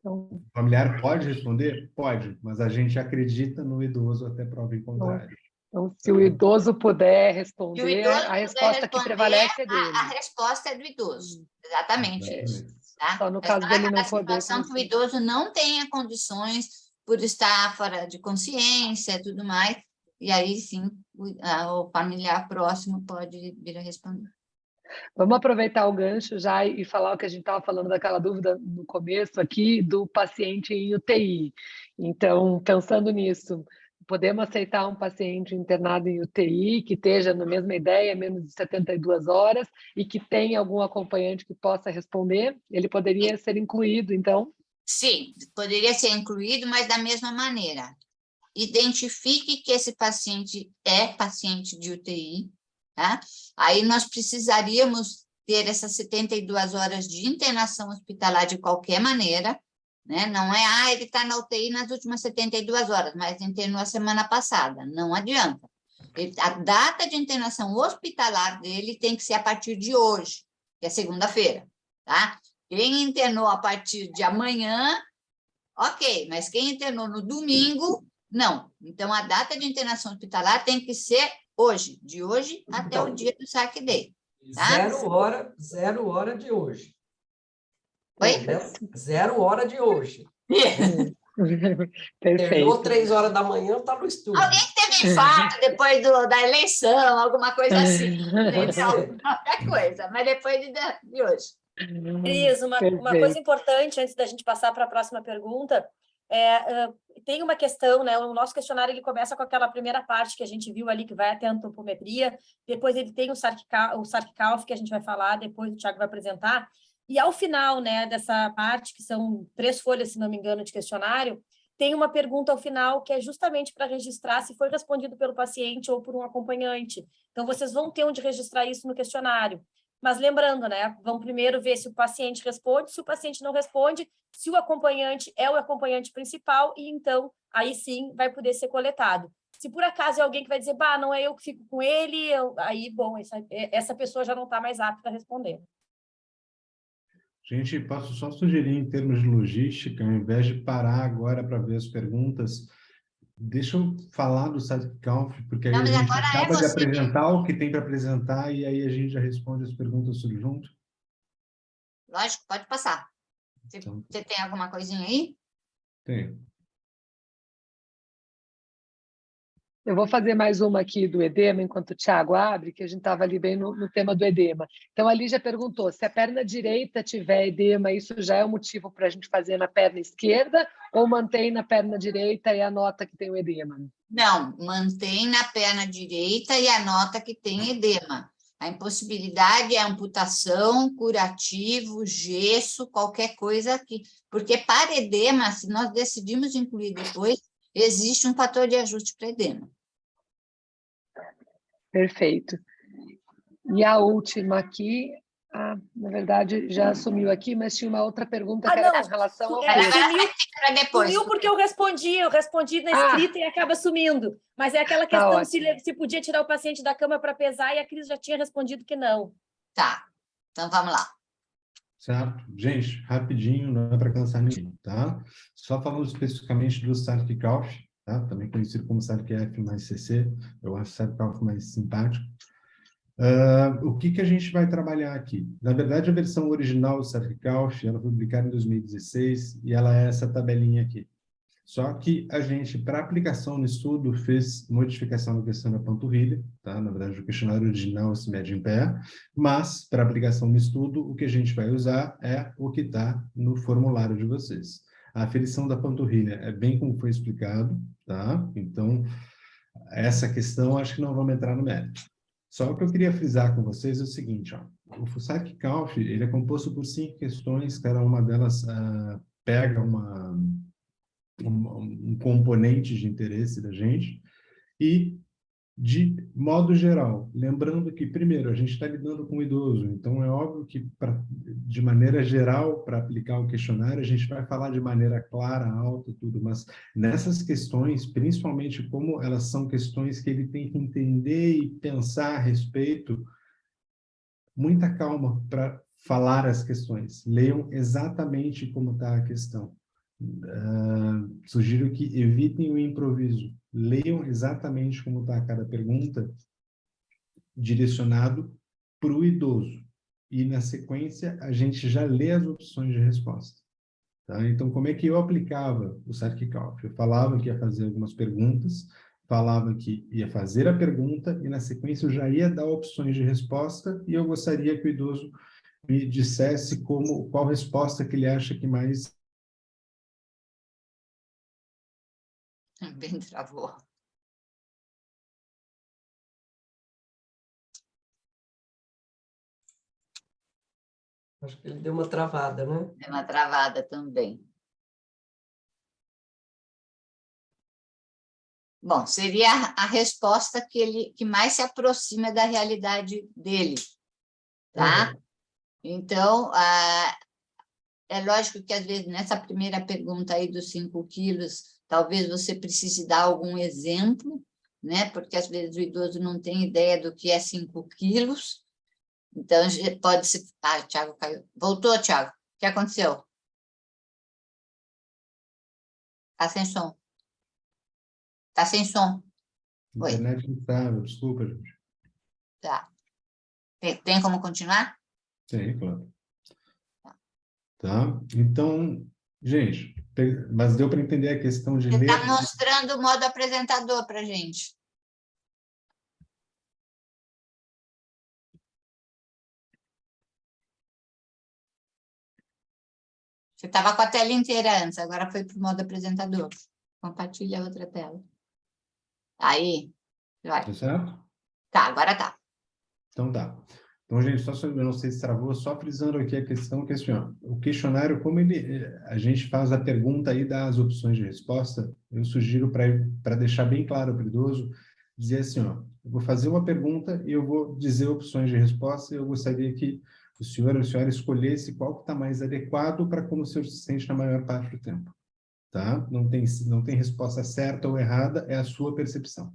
O familiar pode responder? Pode, mas a gente acredita no idoso até prova em contrário. Então, se o idoso puder responder, a resposta que prevalece é dele. A resposta é do idoso, exatamente isso. Tá? Só no caso dele não poder. Situação que o idoso não tenha condições por estar fora de consciência e tudo mais, e aí sim o familiar próximo pode vir a responder. Vamos aproveitar o gancho já e falar o que a gente estava falando daquela dúvida no começo aqui do paciente em UTI. Então, pensando nisso, podemos aceitar um paciente internado em UTI que esteja na mesma ideia, menos de 72 horas, e que tenha algum acompanhante que possa responder? Ele poderia ser incluído, então? Sim, poderia ser incluído, mas da mesma maneira. Identifique que esse paciente é paciente de UTI, tá? Aí nós precisaríamos ter essas 72 horas de internação hospitalar de qualquer maneira, né? Não é, ele está na UTI nas últimas 72 horas, mas internou a semana passada. Não adianta. A data de internação hospitalar dele tem que ser a partir de hoje, que é segunda-feira, tá? Quem internou a partir de amanhã, ok, mas quem internou no domingo, não. Então, a data de internação hospitalar tem que ser hoje, de hoje até o dia do saque dele. Tá? 0 hora de hoje. Oi? 0 hora de hoje. Perfeito. Terminou 3 horas da manhã, está no estúdio. Alguém que teve infarto depois da eleição, alguma coisa assim. Entendeu? Qualquer coisa, mas depois de hoje. Cris, uma coisa importante, antes da gente passar para a próxima pergunta, tem uma questão, né? O nosso questionário ele começa com aquela primeira parte que a gente viu ali, que vai até a antropometria, depois ele tem o SARC-CALF, que a gente vai falar, depois o Thiago vai apresentar, e ao final, né, dessa parte, que são 3 folhas, se não me engano, de questionário, tem uma pergunta ao final que é justamente para registrar se foi respondido pelo paciente ou por um acompanhante. Então, vocês vão ter onde registrar isso no questionário. Mas lembrando, né, vamos primeiro ver se o paciente responde, se o paciente não responde, se o acompanhante é o acompanhante principal, e então, aí sim, vai poder ser coletado. Se por acaso é alguém que vai dizer, bah, não é eu que fico com ele, aí, bom, essa pessoa já não está mais apta a responder. Gente, posso só sugerir em termos de logística, ao invés de parar agora para ver as perguntas, deixa eu falar do SARC-CALF, porque aí Não, a mas gente agora acaba de você apresentar o que tem para apresentar e aí a gente já responde as perguntas tudo junto. Lógico, pode passar. Você tem alguma coisinha aí? Tem. Eu vou fazer mais uma aqui do edema, enquanto o Thiago abre, que a gente estava ali bem no tema do edema. Então, a Lígia perguntou, se a perna direita tiver edema, isso já é um motivo para a gente fazer na perna esquerda, ou mantém na perna direita e anota que tem o edema? Não, mantém na perna direita e anota que tem edema. A impossibilidade é amputação, curativo, gesso, qualquer coisa aqui. Porque para edema, se nós decidimos incluir depois, existe um fator de ajuste para edema. Perfeito. E a última aqui, na verdade, já sumiu aqui, mas tinha uma outra pergunta que era com relação ao peso. Sumiu porque eu respondi na escrita e acaba sumindo. Mas é aquela questão se podia tirar o paciente da cama para pesar e a Cris já tinha respondido que não. Tá, então vamos lá. Certo? Gente, rapidinho, não é para cansar ninguém, tá? Só falando especificamente do SARC-CALF, tá? Também conhecido como SARC-F mais CC, eu acho o SARC-CALF mais simpático. O que a gente vai trabalhar aqui? Na verdade, a versão original do SARC-CALF, ela foi publicada em 2016 e ela é essa tabelinha aqui. Só que a gente, para aplicação no estudo, fez modificação na questão da panturrilha, tá? Na verdade, o questionário original se mede em pé, mas para aplicação no estudo, o que a gente vai usar é o que está no formulário de vocês. A aferição da panturrilha é bem como foi explicado, tá? Então, essa questão acho que não vamos entrar no mérito. Só o que eu queria frisar com vocês é o seguinte, ó, o SARC-CALF, ele é composto por 5 questões, cada uma delas pega um componente de interesse da gente e, de modo geral, lembrando que, primeiro, a gente está lidando com o idoso, então é óbvio que, de maneira geral, para aplicar o questionário, a gente vai falar de maneira clara, alta, tudo, mas nessas questões, principalmente como elas são questões que ele tem que entender e pensar a respeito, muita calma para falar as questões. Leiam exatamente como está a questão. Sugiro que evitem o improviso. Leiam exatamente como está cada pergunta direcionado para o idoso. e, na sequência, a gente já lê as opções de resposta. Tá? Então, como é que eu aplicava o Sarkikov? Eu falava que ia fazer algumas perguntas, falava que ia fazer a pergunta e, na sequência, eu já ia dar opções de resposta e eu gostaria que o idoso me dissesse qual resposta que ele acha que mais... Bem travou. Acho que ele deu uma travada, né? Deu uma travada também. Bom, seria a resposta que mais se aproxima da realidade dele, tá? Uhum. Então, é lógico que, às vezes, nessa primeira pergunta aí dos 5 quilos, talvez você precise dar algum exemplo, né? Porque, às vezes, o idoso não tem ideia do que é 5 quilos. Então, pode ser... Ah, o Thiago caiu. Voltou, Thiago? O que aconteceu? Está sem som. Está sem som. Oi. Internet instável, desculpa, gente. Tá. Tem como continuar? Sim, claro. Tá? Então, gente, mas deu para entender a questão de Você ler... está mostrando o modo apresentador para a gente. Você estava com a tela inteira antes, agora foi para o modo apresentador. Compartilha a outra tela. Aí, vai. Tá certo? Tá, agora tá. Então tá. Então, gente, eu não sei se travou, só frisando aqui a questão que assim, ó, o questionário, como a gente faz a pergunta e dá as opções de resposta, eu sugiro para deixar bem claro para o idoso, dizer assim, ó, eu vou fazer uma pergunta e eu vou dizer opções de resposta e eu gostaria que o senhor ou a senhora escolhesse qual que está mais adequado para como o senhor se sente na maior parte do tempo. Tá? Não tem resposta certa ou errada, é a sua percepção.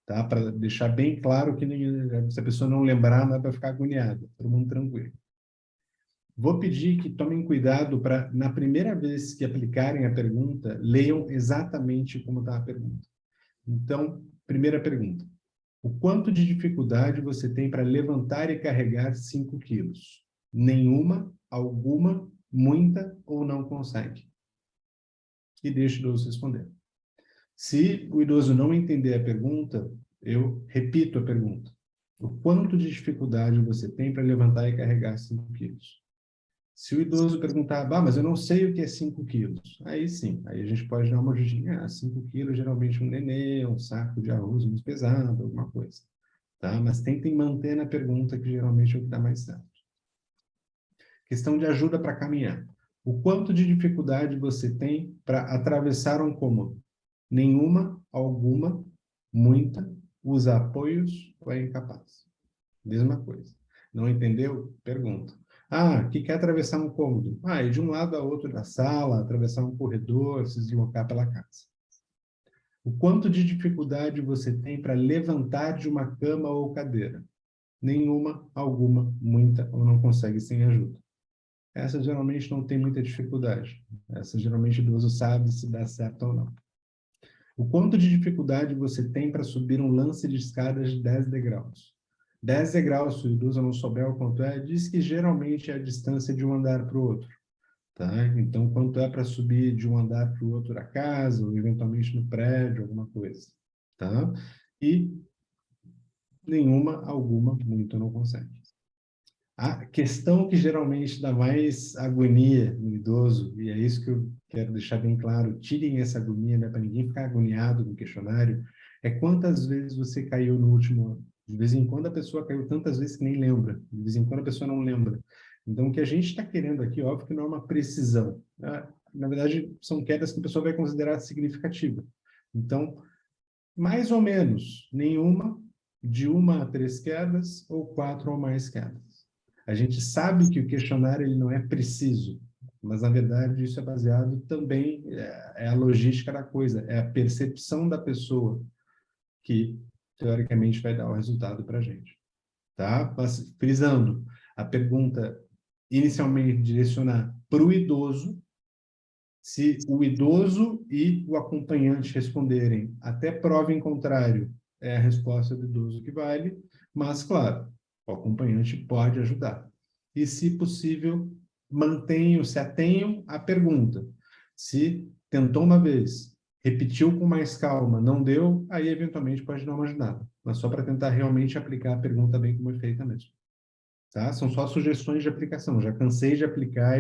Tá? Para deixar bem claro que se a pessoa não lembrar, não é para ficar agoniada, todo mundo tranquilo. Vou pedir que tomem cuidado para, na primeira vez que aplicarem a pergunta, leiam exatamente como está a pergunta. Então, primeira pergunta. O quanto de dificuldade você tem para levantar e carregar 5 quilos? Nenhuma, alguma, muita ou não consegue? E deixe o idoso responder. Se o idoso não entender a pergunta, eu repito a pergunta. O quanto de dificuldade você tem para levantar e carregar 5 quilos? Se o idoso perguntar, mas eu não sei o que é 5 quilos, aí sim, aí a gente pode dar uma ajudinha. 5 quilos geralmente um nenê, um saco de arroz muito pesado, alguma coisa. Tá? Mas tentem manter na pergunta, que geralmente é o que dá mais certo. Questão de ajuda para caminhar. O quanto de dificuldade você tem para atravessar um cômodo? Nenhuma, alguma, muita, usa apoios ou é incapaz? Mesma coisa. Não entendeu? Pergunta. Que quer atravessar um cômodo? Ir de um lado a outro da sala, atravessar um corredor, se deslocar pela casa. O quanto de dificuldade você tem para levantar de uma cama ou cadeira? Nenhuma, alguma, muita ou não consegue sem ajuda. Essa geralmente não tem muita dificuldade. Essa geralmente o idoso sabe se dá certo ou não. O quanto de dificuldade você tem para subir um lance de escadas de 10 degraus? 10 degraus, se o idoso não souber o quanto é, diz que geralmente é a distância de um andar para o outro. Tá? Então, quanto é para subir de um andar para o outro da casa, ou eventualmente no prédio, alguma coisa. Tá? E nenhuma, alguma, muito não consegue. A questão que geralmente dá mais agonia no idoso, e é isso que eu quero deixar bem claro, tirem essa agonia, né, para ninguém ficar agoniado no questionário, é quantas vezes você caiu no último ano. De vez em quando a pessoa caiu tantas vezes que nem lembra, de vez em quando a pessoa não lembra. Então, o que a gente está querendo aqui, óbvio que não é uma precisão. Na verdade, são quedas que a pessoa vai considerar significativa. Então, mais ou menos, nenhuma, de 1 a 3 quedas, ou 4 ou mais quedas. A gente sabe que o questionário ele não é preciso, mas, na verdade, isso é baseado também, é a logística da coisa, é a percepção da pessoa que, teoricamente, vai dar o resultado para a gente. Tá? Mas, frisando, a pergunta inicialmente direcionar para o idoso, se o idoso e o acompanhante responderem até prova em contrário, é a resposta do idoso que vale, mas, claro, o acompanhante pode ajudar. e, se possível, mantenham, se atenham à pergunta. Se tentou uma vez, repetiu com mais calma, não deu, aí eventualmente pode dar uma ajudada. Mas só para tentar realmente aplicar a pergunta bem como é feita mesmo. Tá? São só sugestões de aplicação. Já cansei de aplicar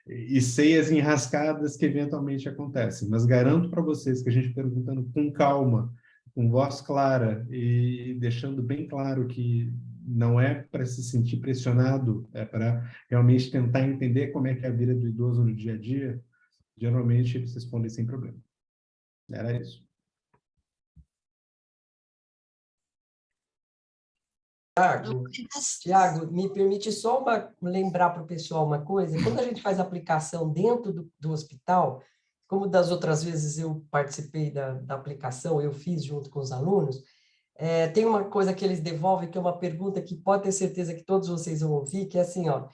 e sei as enrascadas que eventualmente acontecem. Mas garanto para vocês que a gente perguntando com calma, com voz clara e deixando bem claro que não é para se sentir pressionado, é para realmente tentar entender como é que é a vida do idoso no dia a dia, geralmente eles respondem sem problema. Era isso. Tiago, me permite só lembrar para o pessoal uma coisa. Quando a gente faz aplicação dentro do hospital, como das outras vezes eu participei da aplicação, eu fiz junto com os alunos, tem uma coisa que eles devolvem, que é uma pergunta que pode ter certeza que todos vocês vão ouvir, que é assim, ó,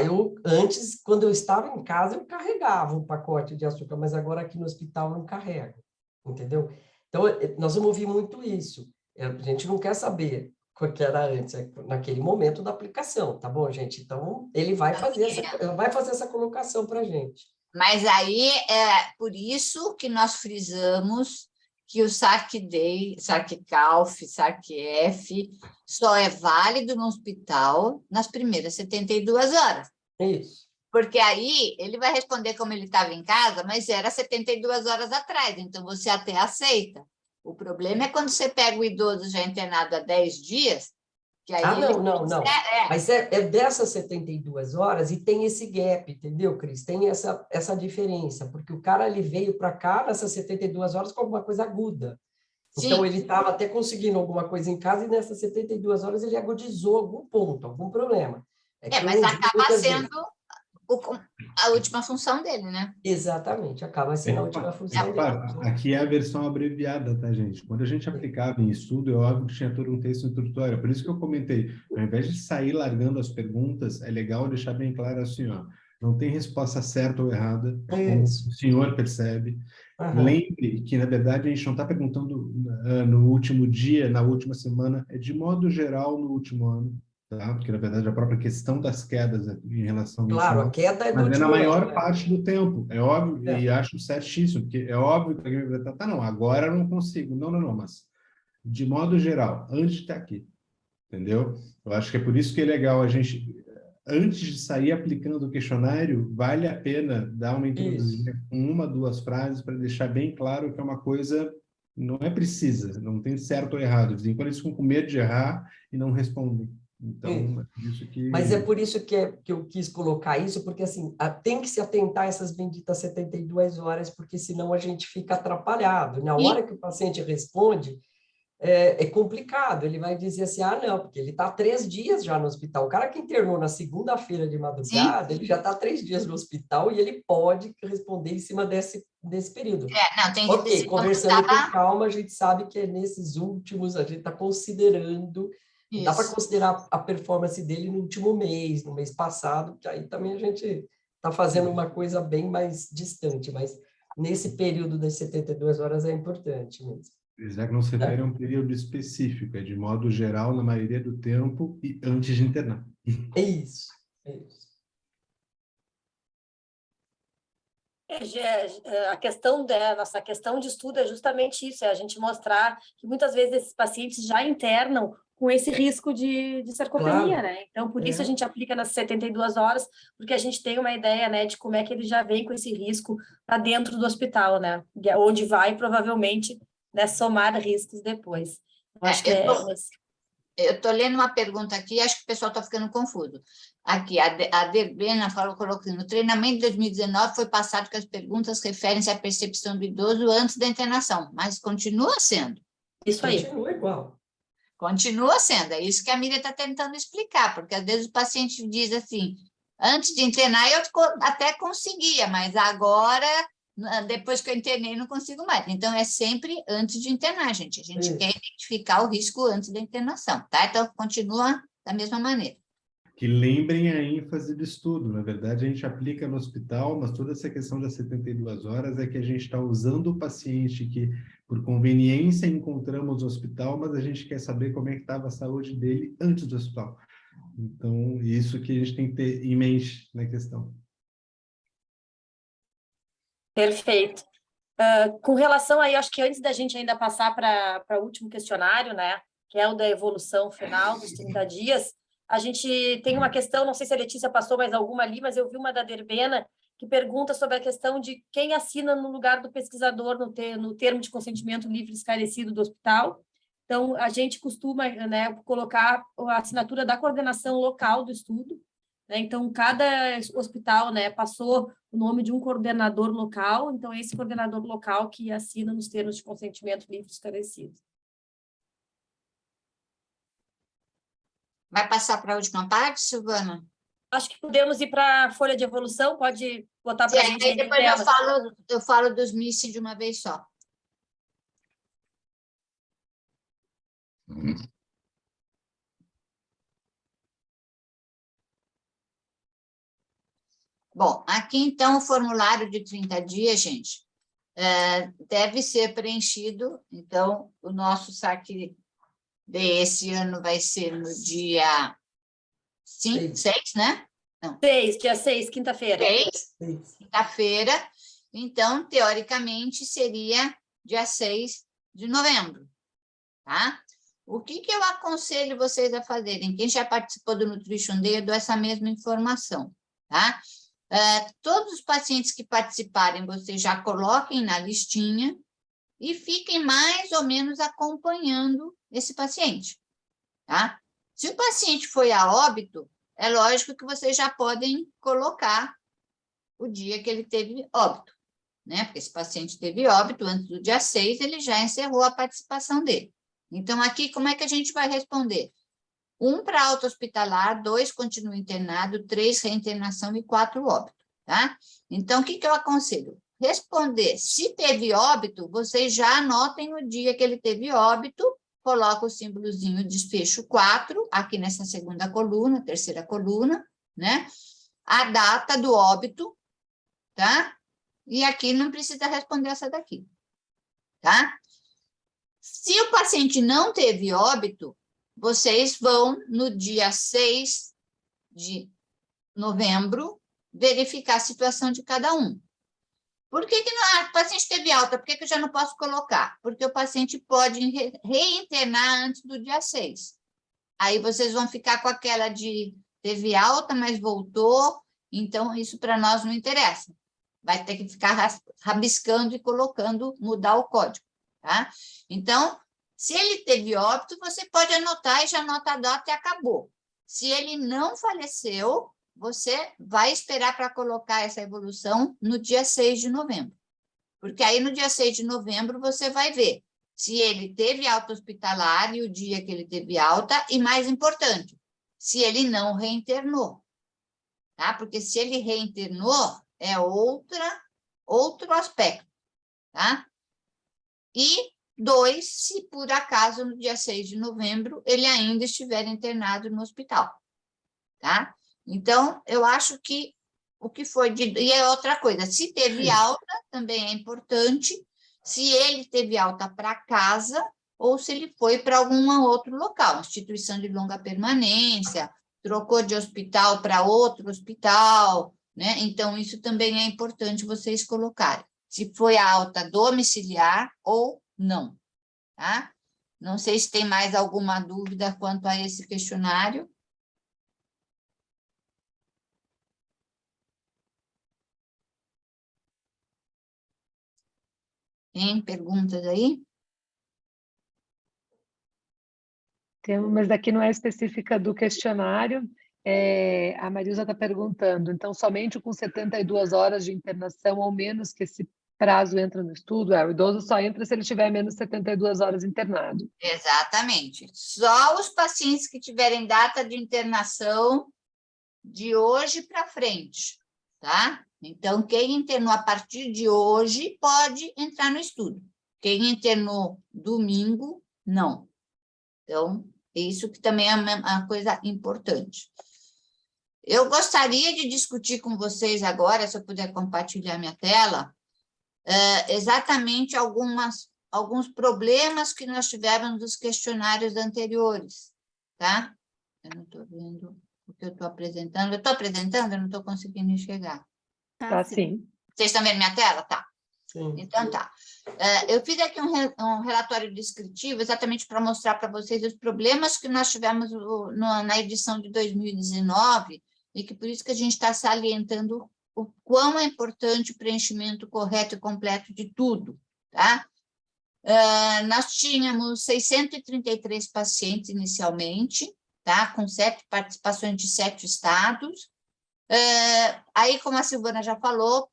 eu antes, quando eu estava em casa, eu carregava um pacote de açúcar, mas agora aqui no hospital eu não carrego, entendeu? Então, nós vamos ouvir muito isso. A gente não quer saber o que era antes, naquele momento da aplicação, tá bom, gente? Então, ele vai fazer essa colocação para a gente. Mas aí, é por isso que nós frisamos que o SARC-D, SARC-CALF, SARC-F só é válido no hospital nas primeiras 72 horas. Isso. Porque aí ele vai responder como ele estava em casa, mas era 72 horas atrás, então você até aceita. O problema é quando você pega o idoso já internado há 10 dias, que aí não. Mas é dessas 72 horas e tem esse gap, entendeu, Cris? Tem essa diferença, porque o cara ele veio para cá nessas 72 horas com alguma coisa aguda. Sim. Então, ele estava até conseguindo alguma coisa em casa e nessas 72 horas ele agudizou algum ponto, algum problema. Mas acaba sendo a última função dele, né? Exatamente, acaba sendo a última função dele. Aqui é a versão abreviada, tá, gente? Quando a gente aplicava em estudo, é óbvio que tinha todo um texto introdutório. Por isso que eu comentei, ao invés de sair largando as perguntas, é legal deixar bem claro assim, ó, não tem resposta certa ou errada, como o senhor percebe. Lembre que, na verdade, a gente não está perguntando no último dia, na última semana, é de modo geral no último ano. Tá? Porque, na verdade, a própria questão das quedas em relação ao Claro, a queda é do mas é na último maior ano, parte do tempo, é óbvio, e acho certíssimo, porque é óbvio que alguém vai tratar, não, agora eu não consigo, não, mas de modo geral, antes de estar aqui, entendeu? Eu acho que é por isso que é legal a gente, antes de sair aplicando o questionário, vale a pena dar uma introduzida com 1, 2 frases para deixar bem claro que é uma coisa, não é precisa, não tem certo ou errado, de vez em quando eles ficam com medo de errar e não respondem. Então, é por isso que... Mas é por isso que eu quis colocar isso, porque assim, tem que se atentar a essas benditas 72 horas, porque senão a gente fica atrapalhado. Na hora que o paciente responde, é complicado. Ele vai dizer assim, não, porque ele está 3 dias já no hospital. O cara que internou na segunda-feira de madrugada, ele já está 3 dias no hospital e ele pode responder em cima desse período. Tem conversando com calma, a gente sabe que é nesses últimos, a gente está considerando... Isso. Dá para considerar a performance dele no último mês, no mês passado, que aí também a gente está fazendo uma coisa bem mais distante, mas nesse período das 72 horas é importante mesmo. Já que não se refere a um período específico, é de modo geral, na maioria do tempo, e antes de internar. É isso. A questão nossa questão de estudo é justamente isso, é a gente mostrar que muitas vezes esses pacientes já internam com esse risco de sarcopenia, né? Então, por isso a gente aplica nas 72 horas, porque a gente tem uma ideia, né, de como é que ele já vem com esse risco para dentro do hospital, né? Onde vai, provavelmente, né, somar riscos depois. Eu acho que eu estou lendo uma pergunta aqui, acho que o pessoal está ficando confuso. Aqui, a Derbena colocou no treinamento de 2019 foi passado que as perguntas referem-se à percepção do idoso antes da internação, mas continua sendo. Isso aí. Continua igual. Continua sendo, é isso que a Miriam está tentando explicar, porque às vezes o paciente diz assim, antes de internar eu até conseguia, mas agora, depois que eu internei, não consigo mais. Então, é sempre antes de internar, gente. A gente quer identificar o risco antes da internação, tá? Então, continua da mesma maneira. Que lembrem a ênfase do estudo. Na verdade, a gente aplica no hospital, mas toda essa questão das 72 horas é que a gente está usando o paciente que, por conveniência, encontramos no hospital, mas a gente quer saber como é que estava a saúde dele antes do hospital. Então, isso que a gente tem que ter em mente na questão. Perfeito. Com relação aí, acho que antes da gente ainda passar para o último questionário, né, que é o da evolução final dos 30 dias, a gente tem uma questão, não sei se a Letícia passou mais alguma ali, mas eu vi uma da Derbena, que pergunta sobre a questão de quem assina no lugar do pesquisador no termo de consentimento livre e esclarecido do hospital. Então, a gente costuma, né, colocar a assinatura da coordenação local do estudo, né? Então, cada hospital, né, passou o nome de um coordenador local, então esse coordenador local que assina nos termos de consentimento livre e esclarecido. Vai passar para a última parte, Silvana? Acho que podemos ir para a folha de evolução, pode botar para a gente aí. Depois eu falo dos MIS de uma vez só. Bom, aqui então o formulário de 30 dias, gente, deve ser preenchido. Então, o nosso saque desse ano vai ser no dia 6, né? Não. Dia 6, quinta-feira. 6, quinta-feira. Então, teoricamente, seria dia 6 de novembro, tá? O que eu aconselho vocês a fazerem? Quem já participou do Nutrition Day, eu dou essa mesma informação, tá? Todos os pacientes que participarem, vocês já coloquem na listinha e fiquem mais ou menos acompanhando esse paciente, tá? Se o paciente foi a óbito, é lógico que vocês já podem colocar o dia que ele teve óbito, né? Porque esse paciente teve óbito antes do dia 6, ele já encerrou a participação dele. Então, aqui, como é que a gente vai responder? 1 para alta hospitalar, 2 continua internado, 3 reinternação e 4 óbito, tá? Então, o que eu aconselho? Responder, se teve óbito, vocês já anotem o dia que ele teve óbito, coloca o símbolozinho desfecho 4, aqui nessa segunda coluna, terceira coluna, né? A data do óbito, tá? E aqui não precisa responder essa daqui, tá? Se o paciente não teve óbito, vocês vão, no dia 6 de novembro, verificar a situação de cada um. Por que o paciente teve alta? Por que eu já não posso colocar? Porque o paciente pode reinternar antes do dia 6. Aí vocês vão ficar com aquela de teve alta, mas voltou, então isso para nós não interessa. Vai ter que ficar rabiscando e colocando, mudar o código, tá? Então, se ele teve óbito, você pode anotar e já anota a data e acabou. Se ele não faleceu, você vai esperar para colocar essa evolução no dia 6 de novembro. Porque aí, no dia 6 de novembro, você vai ver se ele teve alta hospitalar e o dia que ele teve alta, e mais importante, se ele não reinternou. Tá? Porque se ele reinternou, é outro aspecto. Tá? E 2, se por acaso, no dia 6 de novembro, ele ainda estiver internado no hospital. Tá? Então, eu acho que o que foi dito... E é outra coisa, se teve alta, também é importante, se ele teve alta para casa ou se ele foi para algum outro local, instituição de longa permanência, trocou de hospital para outro hospital, né? Então, isso também é importante vocês colocarem. Se foi a alta domiciliar ou não, tá? Não sei se tem mais alguma dúvida quanto a esse questionário. Tem perguntas aí? Tem, mas daqui não é específica do questionário. A Marilza está perguntando, então, somente com 72 horas de internação ou menos que esse prazo entra no estudo? O idoso só entra se ele tiver menos de 72 horas internado. Exatamente. Só os pacientes que tiverem data de internação de hoje para frente, tá? Então, quem internou a partir de hoje pode entrar no estudo. Quem internou domingo, não. Então, isso que também é uma coisa importante. Eu gostaria de discutir com vocês agora, se eu puder compartilhar minha tela, exatamente alguns problemas que nós tivemos nos questionários anteriores, tá? Eu não estou vendo. o que eu estou apresentando. Eu estou apresentando, eu não estou conseguindo enxergar. Tá, sim. Vocês estão vendo minha tela? Tá. Sim. Então, tá. Eu fiz aqui um relatório descritivo exatamente para mostrar para vocês os problemas que nós tivemos na edição de 2019 e que por isso que a gente está salientando o quão é importante o preenchimento correto e completo de tudo, tá? Nós tínhamos 633 pacientes inicialmente, tá? Com 7 participações de 7 estados. Aí, como a Silvana já falou,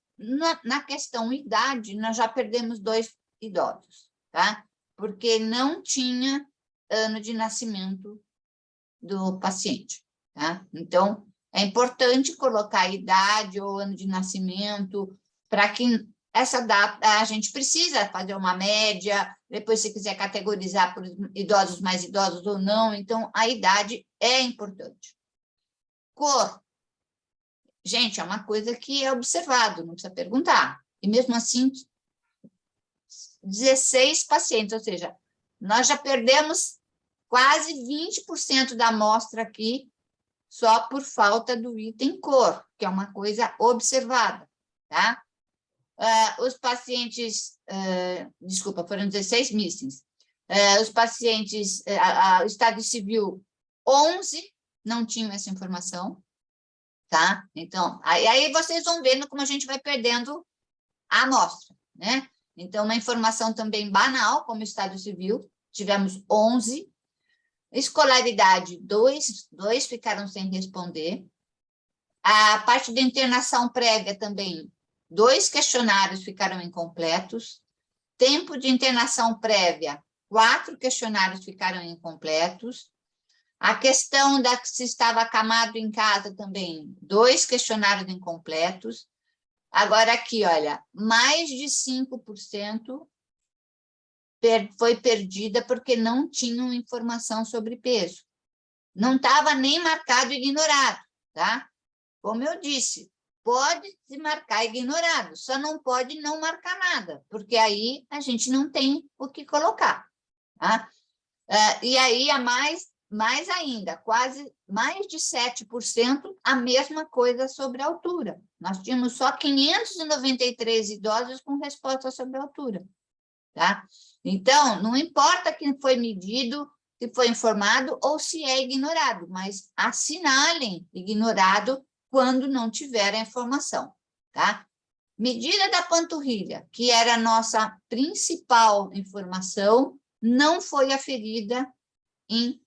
na questão idade, nós já perdemos 2 idosos, tá? Porque não tinha ano de nascimento do paciente, tá? Então, é importante colocar a idade ou ano de nascimento para que essa data, a gente precisa fazer uma média, depois se quiser categorizar por idosos mais idosos ou não, então a idade é importante. Cor. Gente, é uma coisa que é observado, não precisa perguntar. E mesmo assim, 16 pacientes, ou seja, nós já perdemos quase 20% da amostra aqui só por falta do item cor, que é uma coisa observada, tá? Os pacientes, desculpa, foram 16 missings. Os pacientes, o Estado Civil, 11 não tinham essa informação, tá? Então, aí vocês vão vendo como a gente vai perdendo a amostra, né? Então, uma informação também banal, como Estado Civil, tivemos 11. Escolaridade, 2 ficaram sem responder. A parte de internação prévia também, 2 questionários ficaram incompletos. Tempo de internação prévia, 4 questionários ficaram incompletos. A questão da se estava acamado em casa também, 2 questionários incompletos. Agora aqui, olha, mais de 5% foi perdida porque não tinham informação sobre peso. Não estava nem marcado ignorado, tá? Como eu disse, pode se marcar ignorado, só não pode não marcar nada, porque aí a gente não tem o que colocar, tá? E aí, mais ainda, quase mais de 7%, a mesma coisa sobre a altura. Nós tínhamos só 593 idosos com resposta sobre a altura, tá? Então, não importa quem foi medido, se foi informado ou se é ignorado, mas assinalem ignorado quando não tiver a informação, tá? Medida da panturrilha, que era a nossa principal informação, não foi aferida em...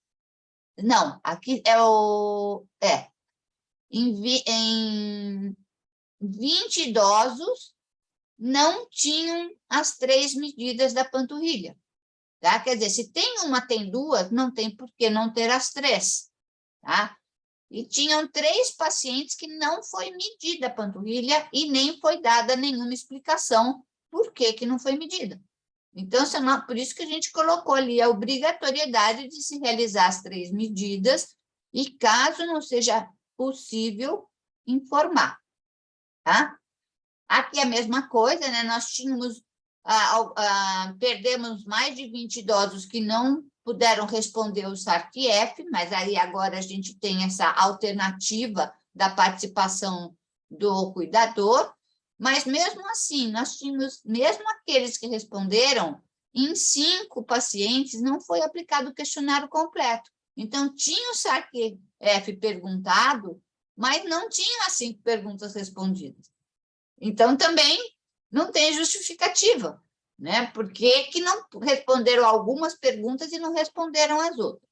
Não, aqui em 20 idosos não tinham as 3 medidas da panturrilha, tá? Quer dizer, se tem uma, tem 2, não tem por que não ter as 3, tá? E tinham 3 pacientes que não foi medida a panturrilha e nem foi dada nenhuma explicação por que não foi medida. Então, por isso que a gente colocou ali a obrigatoriedade de se realizar as 3 medidas e, caso não seja possível, informar, tá? Aqui a mesma coisa, né? Nós tínhamos, perdemos mais de 20 idosos que não puderam responder o SARC-F, mas aí agora a gente tem essa alternativa da participação do cuidador, mas mesmo assim, nós tínhamos, mesmo aqueles que responderam, em 5 pacientes não foi aplicado o questionário completo. Então, tinha o SARC-F perguntado, mas não tinha as 5 perguntas respondidas. Então, também não tem justificativa, né? Por que não responderam algumas perguntas e não responderam as outras?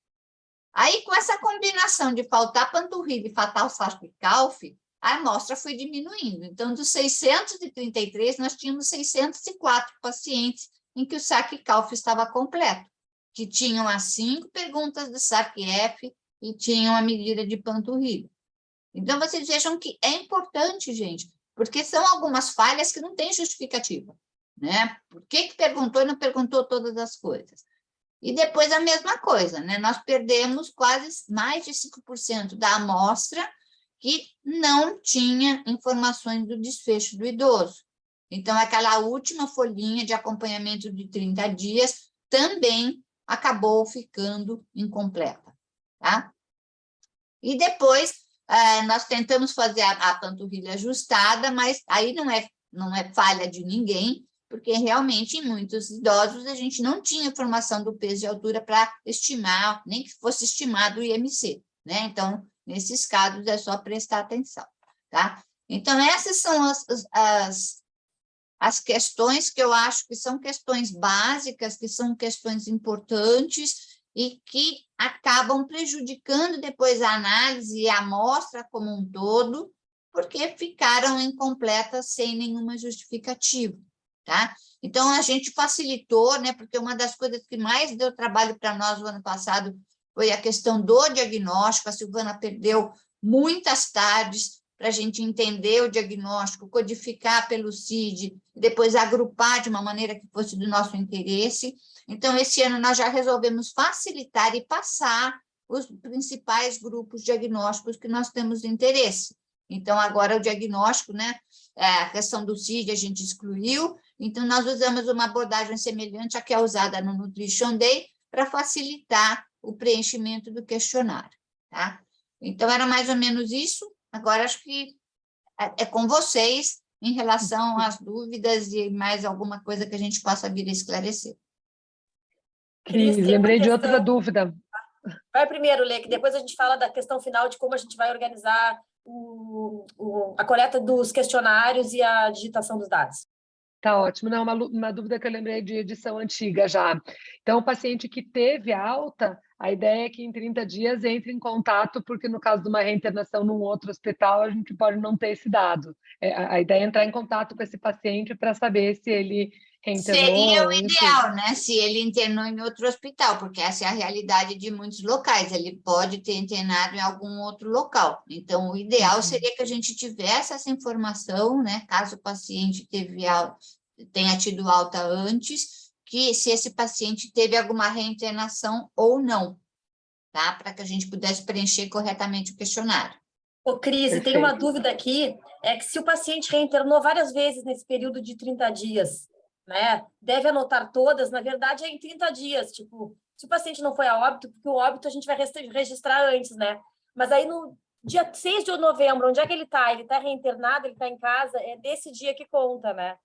Aí, com essa combinação de faltar panturrilha e faltar o SARC-CALF, a amostra foi diminuindo. Então, dos 633, nós tínhamos 604 pacientes em que o SARC-CALF estava completo, que tinham as 5 perguntas do SARC-F e tinham a medida de panturrilha. Então, vocês vejam que é importante, gente, porque são algumas falhas que não têm justificativa, né? Por que perguntou e não perguntou todas as coisas? E depois a mesma coisa, né? Nós perdemos quase mais de 5% da amostra que não tinha informações do desfecho do idoso. Então, aquela última folhinha de acompanhamento de 30 dias também acabou ficando incompleta, tá? E depois, nós tentamos fazer a panturrilha ajustada, mas aí não é falha de ninguém, porque realmente em muitos idosos a gente não tinha informação do peso e altura para estimar, nem que fosse estimado o IMC, né? Então, nesses casos é só prestar atenção, tá? Então, essas são as questões que eu acho que são questões básicas, que são questões importantes e que acabam prejudicando depois a análise e a amostra como um todo, porque ficaram incompletas sem nenhuma justificativa, tá? Então, a gente facilitou, né, porque uma das coisas que mais deu trabalho para nós no ano passado foi a questão do diagnóstico. A Silvana perdeu muitas tardes para a gente entender o diagnóstico, codificar pelo CID, depois agrupar de uma maneira que fosse do nosso interesse. Então, esse ano nós já resolvemos facilitar e passar os principais grupos diagnósticos que nós temos interesse. Então, agora o diagnóstico, né, a questão do CID a gente excluiu, então nós usamos uma abordagem semelhante à que é usada no Nutrition Day para facilitar o preenchimento do questionário, tá? Então, era mais ou menos isso. Agora, acho que é com vocês em relação às dúvidas e mais alguma coisa que a gente possa vir a esclarecer. Cris, lembrei de outra dúvida. Vai primeiro, Lê, que depois a gente fala da questão final de como a gente vai organizar a coleta dos questionários e a digitação dos dados. Tá ótimo. Não, uma dúvida que eu lembrei de edição antiga já. Então, o paciente que teve alta, a ideia é que em 30 dias entre em contato, porque no caso de uma reinternação num outro hospital, a gente pode não ter esse dado. A ideia é entrar em contato com esse paciente para saber se ele reinternou. Seria o ideal, né? Se ele internou em outro hospital, porque essa é a realidade de muitos locais. Ele pode ter internado em algum outro local. Então, o ideal seria que a gente tivesse essa informação, né? Caso o paciente tenha tido alta antes, que se esse paciente teve alguma reinternação ou não, tá? Para que a gente pudesse preencher corretamente o questionário. Ô, Cris, tem uma dúvida aqui, é que se o paciente reinternou várias vezes nesse período de 30 dias, né, deve anotar todas, na verdade é em 30 dias, tipo, se o paciente não foi a óbito, porque o óbito a gente vai registrar antes, né? Mas aí no dia 6 de novembro, onde é que ele está? Ele está reinternado, ele está em casa, é desse dia que conta, né?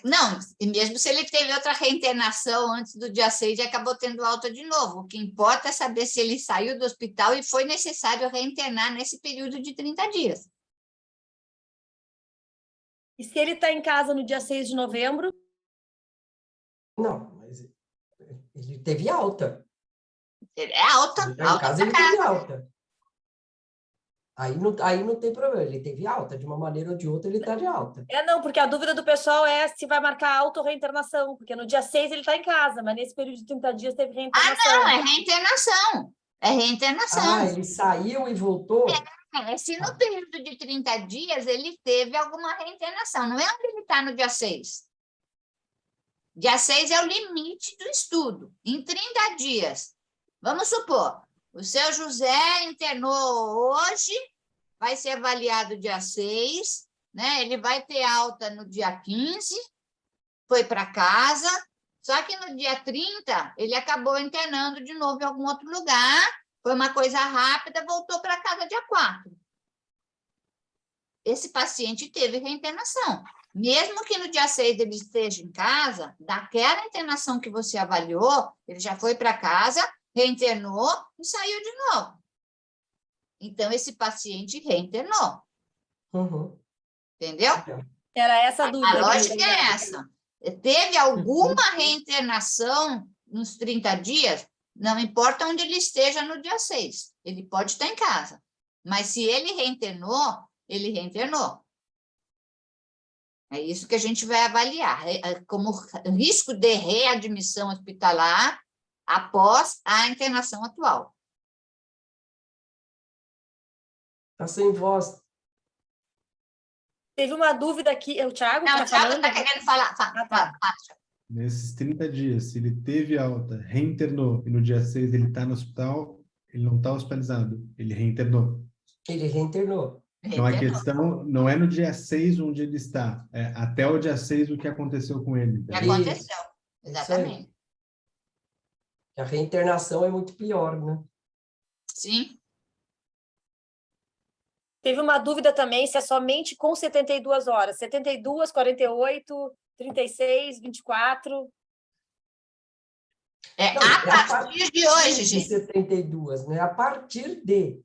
Não, e mesmo se ele teve outra reinternação antes do dia 6 e acabou tendo alta de novo, o que importa é saber se ele saiu do hospital e foi necessário reinternar nesse período de 30 dias. E se ele está em casa no dia 6 de novembro? Não, mas ele teve alta. É alta. Ele tá em casa, ele teve alta. Aí não tem problema, ele teve alta, de uma maneira ou de outra ele está de alta. Não, porque a dúvida do pessoal é se vai marcar auto ou reinternação, porque no dia 6 ele está em casa, mas nesse período de 30 dias teve reinternação. Não, é reinternação. É reinternação. Ele saiu e voltou? Se no período de 30 dias ele teve alguma reinternação, não é onde ele está no dia 6. Dia 6 é o limite do estudo. Em 30 dias, vamos supor, o seu José internou hoje, vai ser avaliado dia 6, né? Ele vai ter alta no dia 15, foi para casa, só que no dia 30 ele acabou internando de novo em algum outro lugar, foi uma coisa rápida, voltou para casa dia 4. Esse paciente teve reinternação. Mesmo que no dia 6 ele esteja em casa, daquela internação que você avaliou, ele já foi para casa, reinternou e saiu de novo. Então, esse paciente reinternou. Uhum. Entendeu? Era essa a dúvida. A lógica é essa. Teve alguma reinternação nos 30 dias, não importa onde ele esteja no dia 6. Ele pode estar em casa. Mas se ele reinternou, ele reinternou. É isso que a gente vai avaliar, como risco de readmissão hospitalar após a internação atual. Está sem voz. Teve uma dúvida aqui, o Thiago Não, está o Thiago falando? está querendo falar. Fala. Nesses 30 dias, se ele teve alta, reinternou, e no dia 6 ele está no hospital, ele não está hospitalizado, ele reinternou. Ele reinternou. Então, a questão não é no dia 6 onde ele está, é até o dia 6 o que aconteceu com ele. O que aconteceu, exatamente. A reinternação é muito pior, né? Sim. Teve uma dúvida também se é somente com 72 horas. 72, 48, 36, 24... Não, a partir de hoje, gente. 72, né? A partir de.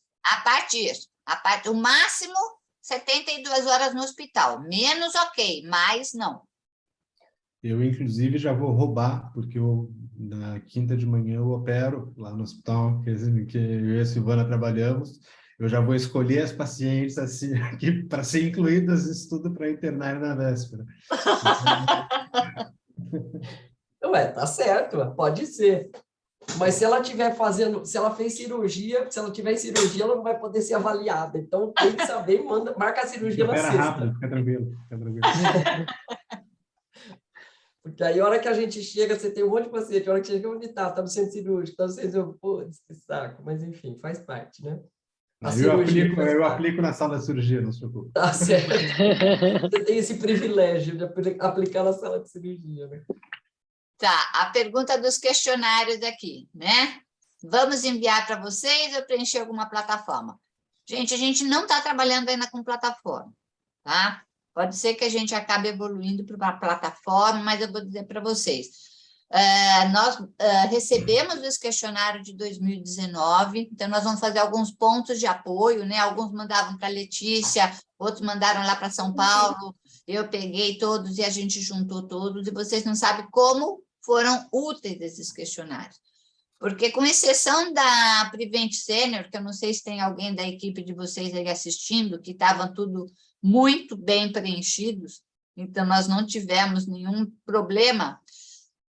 O máximo 72 horas no hospital. Menos ok, mais não. Eu, inclusive, já vou roubar, porque na quinta de manhã eu opero lá no hospital que eu e a Silvana trabalhamos. Eu já vou escolher as pacientes assim, para ser incluídas no estudo para internar na véspera. Ué, tá certo, pode ser. Mas se ela estiver fazendo, se ela fez cirurgia, se ela tiver em cirurgia, ela não vai poder ser avaliada. Então, tem que saber, marca a cirurgia na sexta. Rápido, fica tranquilo. Porque aí, a hora que a gente chega, você tem um monte de paciente, a hora que chega, onde está? Está no centro cirúrgico, está no centro... Pô, que saco. Mas, enfim, faz parte, né? Eu aplico na sala de cirurgia, não se preocupe. Tá certo. Você tem esse privilégio de aplicar na sala de cirurgia, né? Tá, a pergunta dos questionários aqui, né? Vamos enviar para vocês ou preencher alguma plataforma? Gente, a gente não está trabalhando ainda com plataforma, tá? Pode ser que a gente acabe evoluindo para uma plataforma, mas eu vou dizer para vocês. Nós recebemos esse questionário de 2019, então nós vamos fazer alguns pontos de apoio, né? Alguns mandavam para a Letícia, outros mandaram lá para São Paulo, eu peguei todos e a gente juntou todos, e vocês não sabem como foram úteis esses questionários. Porque, com exceção da Prevent Senior, que eu não sei se tem alguém da equipe de vocês aí assistindo, que estavam tudo muito bem preenchidos, então nós não tivemos nenhum problema.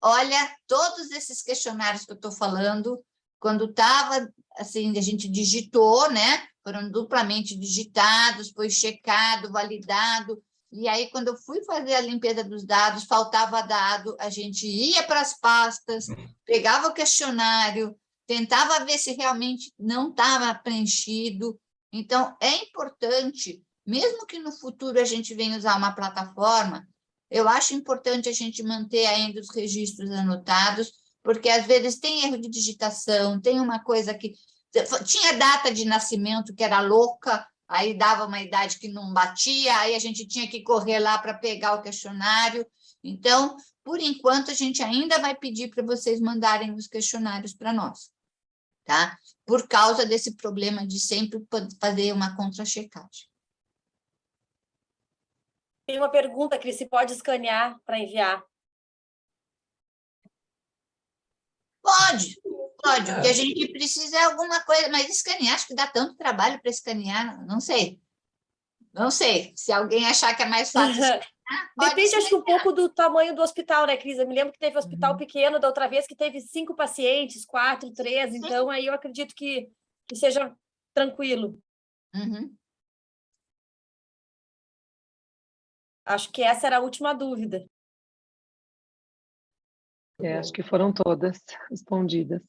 Olha, todos esses questionários que eu estou falando, quando estava, assim, a gente digitou, né? Foram duplamente digitados, foi checado, validado, e aí, quando eu fui fazer a limpeza dos dados, faltava dado, a gente ia para as pastas, pegava o questionário, tentava ver se realmente não estava preenchido. Então, é importante, mesmo que no futuro a gente venha usar uma plataforma, eu acho importante a gente manter ainda os registros anotados, porque às vezes tem erro de digitação, tem uma coisa que... Tinha data de nascimento que era louca, aí dava uma idade que não batia, aí a gente tinha que correr lá para pegar o questionário. Então, por enquanto, a gente ainda vai pedir para vocês mandarem os questionários para nós, tá? Por causa desse problema de sempre fazer uma contra-checagem. Tem uma pergunta, Cris, se pode escanear para enviar? Pode. O que a gente precisa é alguma coisa, mas escanear, acho que dá tanto trabalho para escanear, não sei. Não sei, se alguém achar que é mais fácil escanear, depende, acho que um pouco do tamanho do hospital, né, Cris? Eu me lembro que teve hospital pequeno da outra vez, que teve 5 pacientes, 4, 3, então aí eu acredito que seja tranquilo. Acho que essa era a última dúvida. Acho que foram todas respondidas.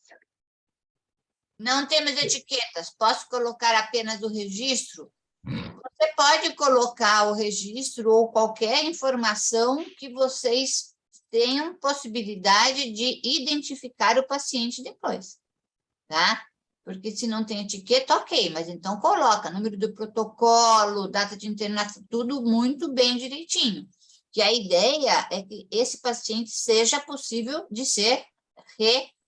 Não temos etiquetas, posso colocar apenas o registro? Você pode colocar o registro ou qualquer informação que vocês tenham possibilidade de identificar o paciente depois, tá? Porque se não tem etiqueta, ok, mas então coloca número do protocolo, data de internação, tudo muito bem direitinho. Que a ideia é que esse paciente seja possível de ser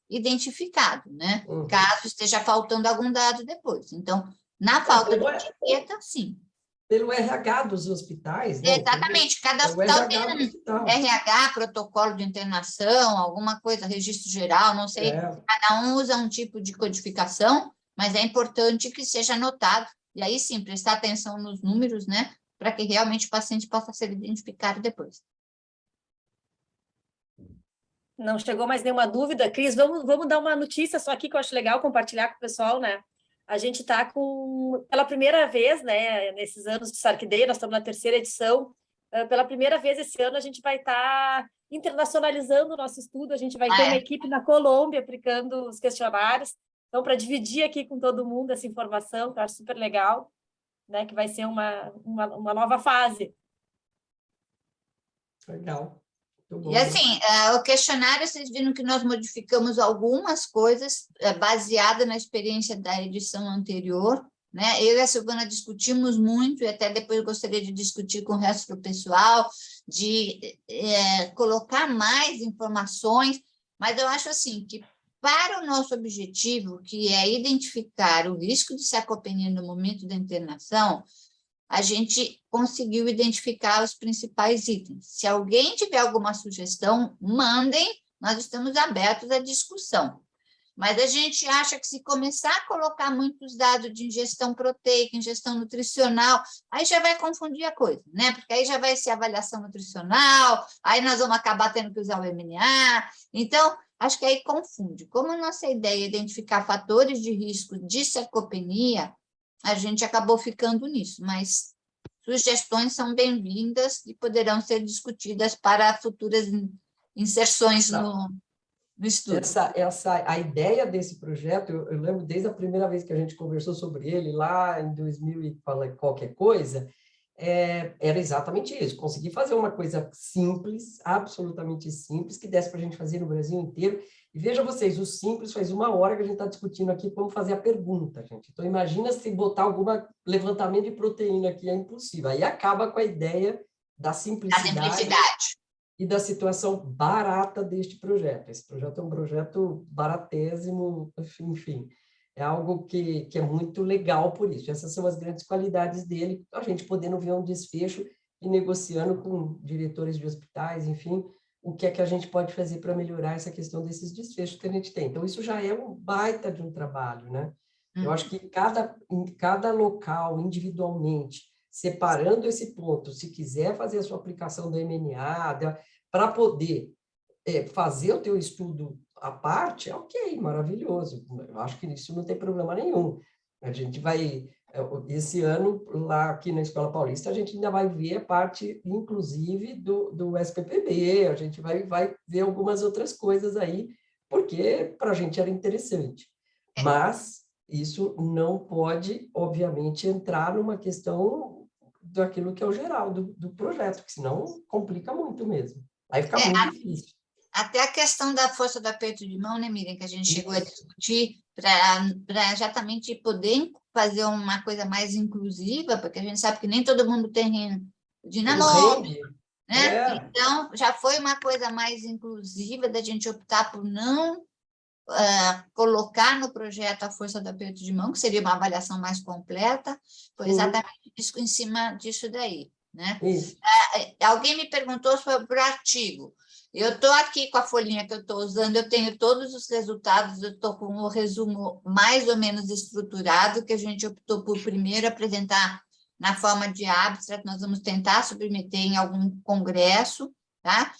reidentificado, né? Caso esteja faltando algum dado depois. Então, na falta de etiqueta, sim. Pelo RH dos hospitais, né? Exatamente, cada hospital tem RH, protocolo de internação, alguma coisa, registro geral, não sei, cada um usa um tipo de codificação, mas é importante que seja anotado, e aí sim, prestar atenção nos números, né, para que realmente o paciente possa ser identificado depois. Não chegou mais nenhuma dúvida. Cris, vamos dar uma notícia só aqui que eu acho legal compartilhar com o pessoal, né? A gente está pela primeira vez, né, nesses anos de Sarc Day, nós estamos na 3ª edição, pela primeira vez esse ano a gente vai estar internacionalizando o nosso estudo, a gente vai ter uma equipe na Colômbia aplicando os questionários, então para dividir aqui com todo mundo essa informação, que eu acho super legal, né, que vai ser uma nova fase. Legal. E assim, o questionário, vocês viram que nós modificamos algumas coisas baseada na experiência da edição anterior, né? Eu e a Silvana discutimos muito, e até depois gostaria de discutir com o resto do pessoal, de colocar mais informações, mas eu acho assim que para o nosso objetivo, que é identificar o risco de sarcopenia no momento da internação, a gente conseguiu identificar os principais itens. Se alguém tiver alguma sugestão, mandem, nós estamos abertos à discussão. Mas a gente acha que se começar a colocar muitos dados de ingestão proteica, ingestão nutricional, aí já vai confundir a coisa, né? Porque aí já vai ser avaliação nutricional, aí nós vamos acabar tendo que usar o MNA. Então, acho que aí confunde. Como a nossa ideia é identificar fatores de risco de sarcopenia, a gente acabou ficando nisso, mas sugestões são bem-vindas e poderão ser discutidas para futuras inserções no estudo. A ideia desse projeto, eu lembro desde a primeira vez que a gente conversou sobre ele, lá em 2000 e qualquer coisa, era exatamente isso, conseguir fazer uma coisa simples, absolutamente simples, que desse para a gente fazer no Brasil inteiro. E veja vocês, o simples faz 1 hora que a gente está discutindo aqui como fazer a pergunta, gente. Então, imagina se botar algum levantamento de proteína aqui, é impossível. Aí acaba com a ideia da simplicidade e da situação barata deste projeto. Esse projeto é um projeto baratésimo, enfim, é algo que é muito legal por isso. Essas são as grandes qualidades dele, a gente podendo ver um desfecho e negociando com diretores de hospitais, enfim, o que é que a gente pode fazer para melhorar essa questão desses desfechos que a gente tem. Então, isso já é um baita de um trabalho, né? Eu acho que em cada local, individualmente, separando esse ponto, se quiser fazer a sua aplicação do MNA, para poder fazer o teu estudo à parte, ok, maravilhoso. Eu acho que isso não tem problema nenhum. A gente vai, esse ano, lá aqui na Escola Paulista, a gente ainda vai ver a parte, inclusive, do SPPB, a gente vai ver algumas outras coisas aí, porque para a gente era interessante. Mas isso não pode, obviamente, entrar numa questão daquilo que é o geral do projeto, que senão complica muito mesmo. Aí fica muito difícil. Até a questão da força do aperto de mão, né, Miriam, que a gente chegou a discutir, para exatamente poder fazer uma coisa mais inclusiva, porque a gente sabe que nem todo mundo tem dinamômetro, né? Então, já foi uma coisa mais inclusiva da gente optar por não colocar no projeto a força do aperto de mão, que seria uma avaliação mais completa, foi exatamente isso, em cima disso daí, né? Alguém me perguntou sobre o artigo. Eu estou aqui com a folhinha que eu estou usando, eu tenho todos os resultados, eu estou com o resumo mais ou menos estruturado, que a gente optou por primeiro apresentar na forma de abstract, nós vamos tentar submeter em algum congresso, tá?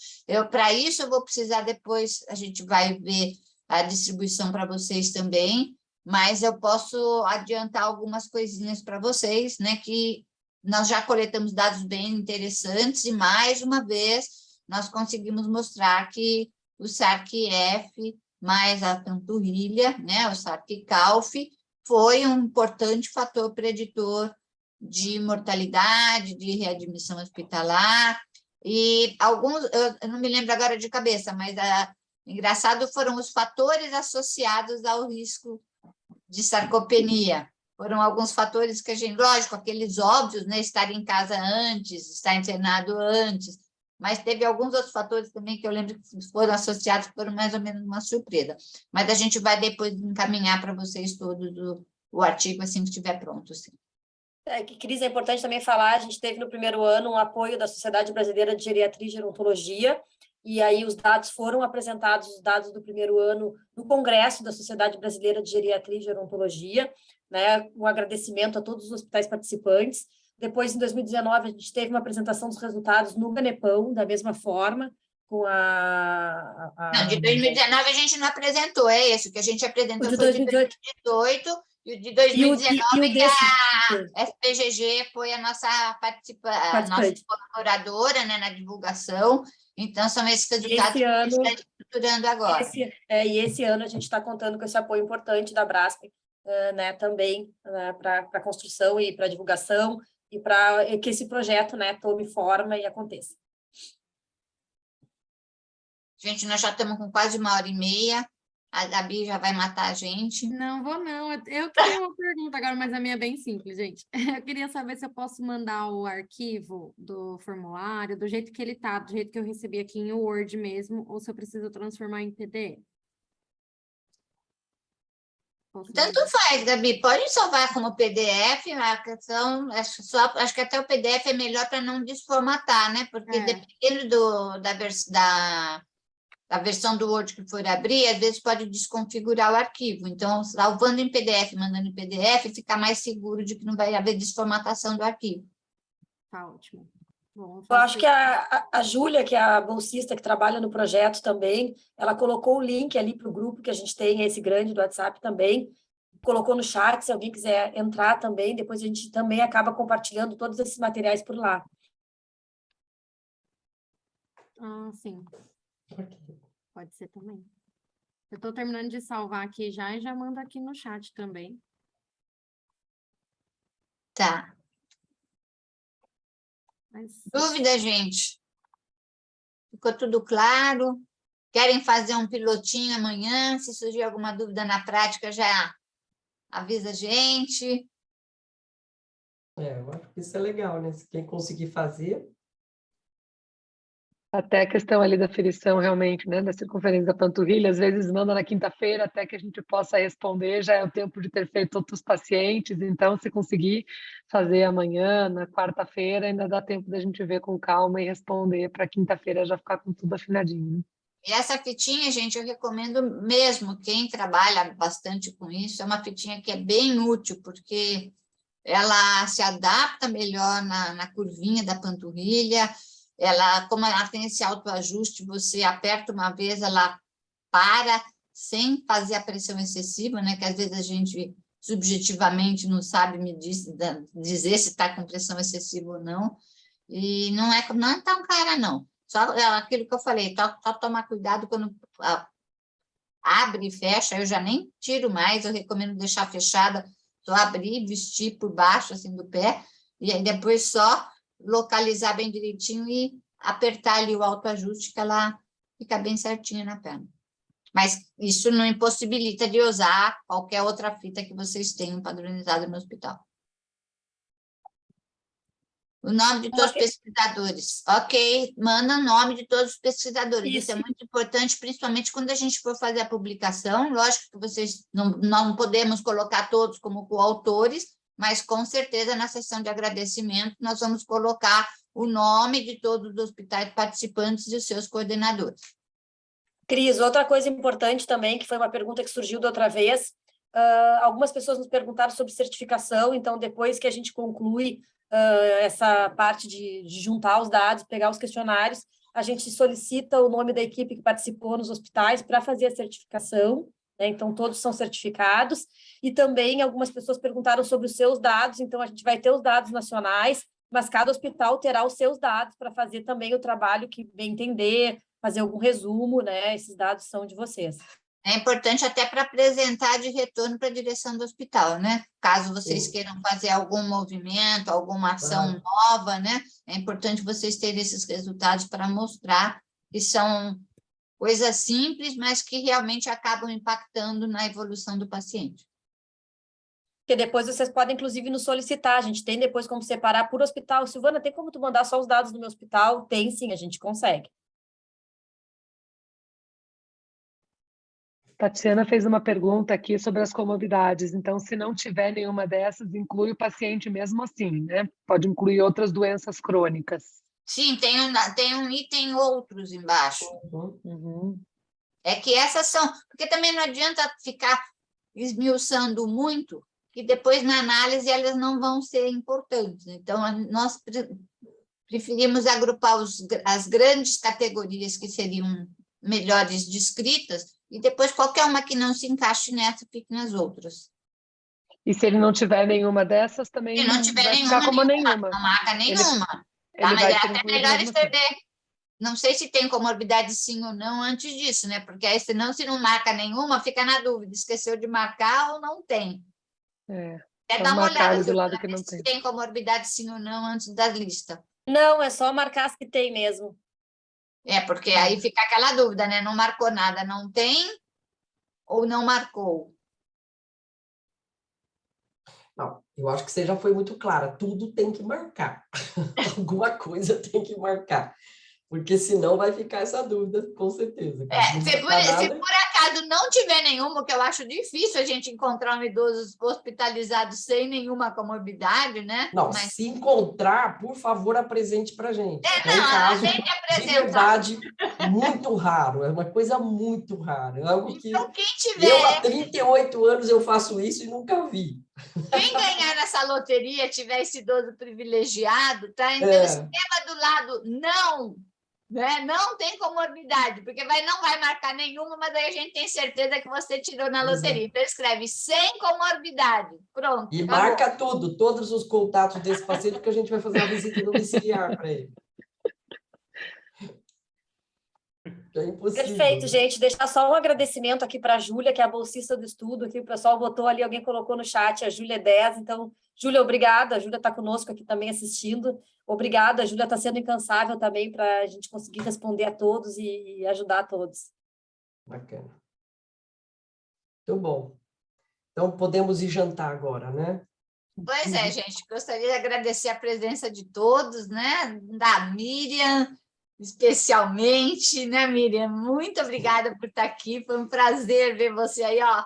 Para isso, eu vou precisar depois, a gente vai ver a distribuição para vocês também, mas eu posso adiantar algumas coisinhas para vocês, né, que nós já coletamos dados bem interessantes e, mais uma vez, nós conseguimos mostrar que o SARC-F mais a panturrilha, né, o SARC-CALF, foi um importante fator preditor de mortalidade, de readmissão hospitalar, e alguns, eu não me lembro agora de cabeça, mas engraçado foram os fatores associados ao risco de sarcopenia. Foram alguns fatores que a gente, lógico, aqueles óbvios, né, estar em casa antes, estar internado antes, mas teve alguns outros fatores também que eu lembro que foram associados, que foram mais ou menos uma surpresa. Mas a gente vai depois encaminhar para vocês todos o artigo, assim que estiver pronto. Sim. Cris, é importante também falar, a gente teve no primeiro ano um apoio da Sociedade Brasileira de Geriatria e Gerontologia, e aí os dados foram apresentados, os dados do primeiro ano, no Congresso da Sociedade Brasileira de Geriatria e Gerontologia, né, um agradecimento a todos os hospitais participantes. Depois, em 2019, a gente teve uma apresentação dos resultados no Ganepão, da mesma forma, com Não, de 2019 a gente não apresentou, é esse, o que a gente apresentou foi de 2018, e o de 2019 que a SPGG foi a nossa colaboradora, né, na divulgação. Então, são esses resultados que a gente está estruturando agora. E esse ano a gente está contando com esse apoio importante da Braskem, né, também para a construção e para a divulgação, e para que esse projeto, né, tome forma e aconteça. Gente, nós já estamos com quase 1h30. A Gabi já vai matar a gente. Não vou, não. Eu tenho uma pergunta agora, mas a minha é bem simples, gente. Eu queria saber se eu posso mandar o arquivo do formulário do jeito que ele tá, do jeito que eu recebi aqui em Word mesmo, ou se eu preciso transformar em PDF. Tanto faz, Gabi. Pode salvar como PDF, a questão, acho que até o PDF é melhor para não desformatar, né? Porque dependendo da versão do Word que for abrir, às vezes pode desconfigurar o arquivo. Então, salvando em PDF, mandando em PDF, fica mais seguro de que não vai haver desformatação do arquivo. Tá ótimo. Bom, eu acho que a Júlia, que é a bolsista que trabalha no projeto também, ela colocou o link ali para o grupo que a gente tem, esse grande do WhatsApp também, colocou no chat, se alguém quiser entrar também, depois a gente também acaba compartilhando todos esses materiais por lá. Ah, sim. Pode ser também. Eu estou terminando de salvar aqui já e já mando aqui no chat também. Tá. Mas... Dúvida, gente? Ficou tudo claro? Querem fazer um pilotinho amanhã? Se surgir alguma dúvida na prática, já avisa a gente. Eu acho que isso é legal, né? Se quem conseguir fazer... Até a questão ali da ferição, realmente, né? Da circunferência da panturrilha, às vezes manda na quinta-feira até que a gente possa responder, já é o tempo de ter feito outros pacientes, então se conseguir fazer amanhã, na quarta-feira, ainda dá tempo da gente ver com calma e responder para quinta-feira já ficar com tudo afinadinho. Né? E essa fitinha, gente, eu recomendo mesmo, quem trabalha bastante com isso, é uma fitinha que é bem útil, porque ela se adapta melhor na curvinha da panturrilha, como ela tem esse autoajuste, você aperta uma vez, ela para, sem fazer a pressão excessiva, né? Que às vezes a gente subjetivamente não sabe dizer se está com pressão excessiva ou não, e não é tão cara, não. Só aquilo que eu falei, só tomar cuidado quando abre e fecha, eu já nem tiro mais, eu recomendo deixar fechada, só abrir, vestir por baixo, assim, do pé, e aí depois só localizar bem direitinho e apertar ali o autoajuste, que ela fica bem certinha na perna. Mas isso não impossibilita de usar qualquer outra fita que vocês tenham padronizada no hospital. O nome de todos os pesquisadores. Ok, manda o nome de todos os pesquisadores. Isso é muito importante, principalmente quando a gente for fazer a publicação. Lógico que vocês não podemos colocar todos como coautores, mas com certeza na sessão de agradecimento nós vamos colocar o nome de todos os hospitais participantes e os seus coordenadores. Cris, outra coisa importante também, que foi uma pergunta que surgiu da outra vez, algumas pessoas nos perguntaram sobre certificação, então depois que a gente conclui essa parte de juntar os dados, pegar os questionários, a gente solicita o nome da equipe que participou nos hospitais para fazer a certificação, né? Então todos são certificados, e também algumas pessoas perguntaram sobre os seus dados, então a gente vai ter os dados nacionais, mas cada hospital terá os seus dados para fazer também o trabalho que bem entender, fazer algum resumo, né? Esses dados são de vocês. É importante até para apresentar de retorno para a direção do hospital, né? Caso vocês queiram fazer algum movimento, alguma ação nova, né? É importante vocês terem esses resultados para mostrar que são coisas simples, mas que realmente acabam impactando na evolução do paciente. Porque depois vocês podem, inclusive, nos solicitar. A gente tem depois como separar por hospital. Silvana, tem como tu mandar só os dados do meu hospital? Tem sim, a gente consegue. Tatiana fez uma pergunta aqui sobre as comorbidades. Então, se não tiver nenhuma dessas, inclui o paciente mesmo assim, né? Pode incluir outras doenças crônicas. Sim, tem um item outros embaixo. Uhum. É que essas são... Porque também não adianta ficar esmiuçando muito, que depois na análise elas não vão ser importantes. Então, nós preferimos agrupar as grandes categorias que seriam melhores descritas, e depois qualquer uma que não se encaixe nessa, fique nas outras. E se ele não tiver nenhuma dessas, também se não tiver vai nenhuma, ficar como nenhuma. Não marca nenhuma. Ele Mas vai é ser até melhor assim. escrever. Não sei se tem comorbidade sim ou não antes disso, né? Porque aí, senão, se não marca nenhuma, fica na dúvida. Esqueceu de marcar ou não tem. Até dá uma olhada se tem comorbidade sim ou não antes da lista. Não, é só marcar as que tem mesmo. Porque aí fica aquela dúvida, né? Não marcou nada, não tem ou não marcou? Não, eu acho que você já foi muito clara. Tudo tem que marcar. Alguma coisa tem que marcar. Porque senão vai ficar essa dúvida, com certeza. Se por acaso não tiver nenhuma, que eu acho difícil a gente encontrar um idoso hospitalizado sem nenhuma comorbidade, né? Não, se encontrar, por favor, apresente para a gente. É um não, caso a gente apresenta. de verdade muito raro, é uma coisa muito rara. É algo que então, quem tiver... eu, há 38 anos, eu faço isso e nunca vi. Quem ganhar nessa loteria, tiver esse idoso privilegiado, tá? Então, escreva do lado, não, né? Não tem comorbidade, porque não vai marcar nenhuma, mas aí a gente tem certeza que você tirou na loteria. Então, escreve sem comorbidade. Pronto. E acabou. marca tudo, todos os contatos desse paciente, que a gente vai fazer uma visita domiciliar para ele. É impossível. Perfeito, gente. Deixar só um agradecimento aqui para a Júlia, que é a bolsista do estudo, que o pessoal botou ali, alguém colocou no chat, a Júlia é 10. Então, Júlia, obrigada. A Júlia está conosco aqui também assistindo. Obrigada, a Júlia está sendo incansável também para a gente conseguir responder a todos e ajudar a todos. Bacana. Muito bom. Então, podemos ir jantar agora, né? Pois é, gente. Gostaria de agradecer a presença de todos, né? Da Miriam, especialmente, né, Miriam? Muito obrigada por estar aqui. Foi um prazer ver você aí, ó.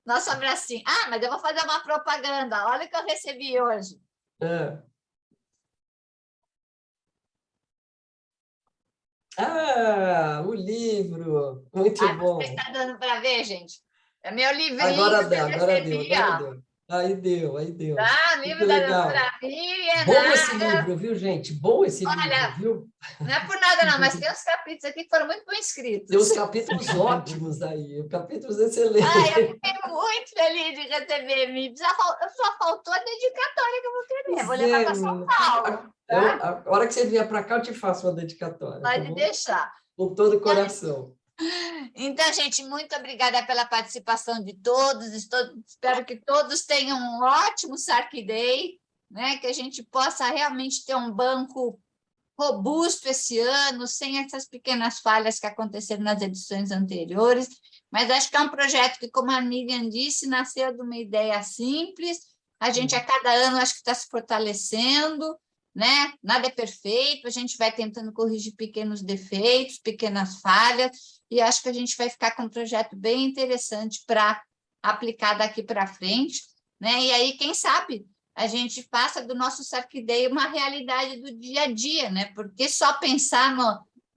Nosso abracinho. Ah, mas eu vou fazer uma propaganda. Olha o que eu recebi hoje. O livro. Muito bom. Você está dando para ver, gente? É meu livrinho. Agora deu. Aí deu. O livro da doutora Miriam. Bom esse livro, viu, gente? Bom esse livro, viu? Não é por nada, não, mas tem uns capítulos aqui que foram muito bem escritos. Tem uns capítulos ótimos aí, capítulos excelentes. Eu fiquei muito feliz de receber, Mi. Só faltou a dedicatória que eu vou querer. Vou levar para São Paulo. A hora que você vier para cá, eu te faço uma dedicatória. Pode deixar. Com todo o coração. Então, gente, muito obrigada pela participação de todos. Espero que todos tenham um ótimo Sarc Day, né? Que a gente possa realmente ter um banco robusto esse ano, sem essas pequenas falhas que aconteceram nas edições anteriores. Mas acho que é um projeto que, como a Miriam disse, nasceu de uma ideia simples. A gente, a cada ano, acho que está se fortalecendo, né? Nada é perfeito, a gente vai tentando corrigir pequenos defeitos, pequenas falhas, e acho que a gente vai ficar com um projeto bem interessante para aplicar daqui para frente, né? E aí, quem sabe, a gente faça do nosso Sarc Day uma realidade do dia a dia, né? Porque só pensar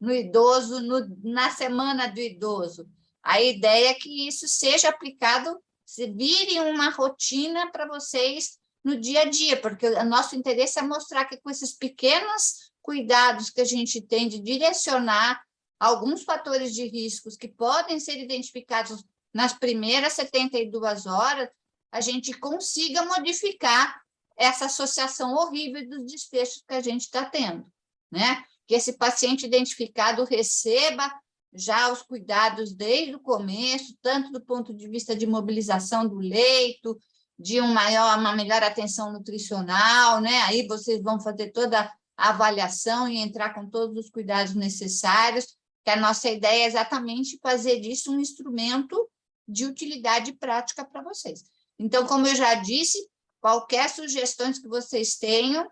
no idoso, na semana do idoso. A ideia é que isso seja aplicado, se vire uma rotina para vocês no dia a dia, porque o nosso interesse é mostrar que com esses pequenos cuidados que a gente tem de direcionar alguns fatores de riscos que podem ser identificados nas primeiras 72 horas, a gente consiga modificar essa associação horrível dos desfechos que a gente está tendo, né? Que esse paciente identificado receba já os cuidados desde o começo, tanto do ponto de vista de mobilização do leito, de uma melhor atenção nutricional, né? Aí vocês vão fazer toda a avaliação e entrar com todos os cuidados necessários, que a nossa ideia é exatamente fazer disso um instrumento de utilidade prática para vocês. Então, como eu já disse, qualquer sugestões que vocês tenham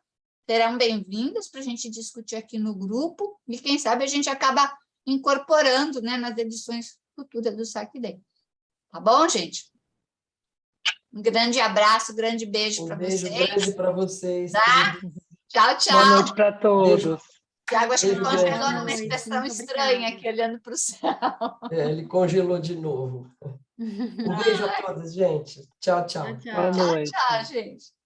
serão bem-vindas para a gente discutir aqui no grupo, e quem sabe a gente acaba incorporando, né, nas edições futuras do Sarc Day. Tá bom, gente? Um grande abraço, grande beijo para vocês. Um beijo grande para vocês. Tá? Tchau, tchau. Boa noite para todos. O Thiago acho que congelou numa expressão estranha aqui, olhando para o céu. Ele congelou de novo. Um beijo a todos, gente. Tchau, tchau. Tchau, tchau. Boa noite. Tchau, gente.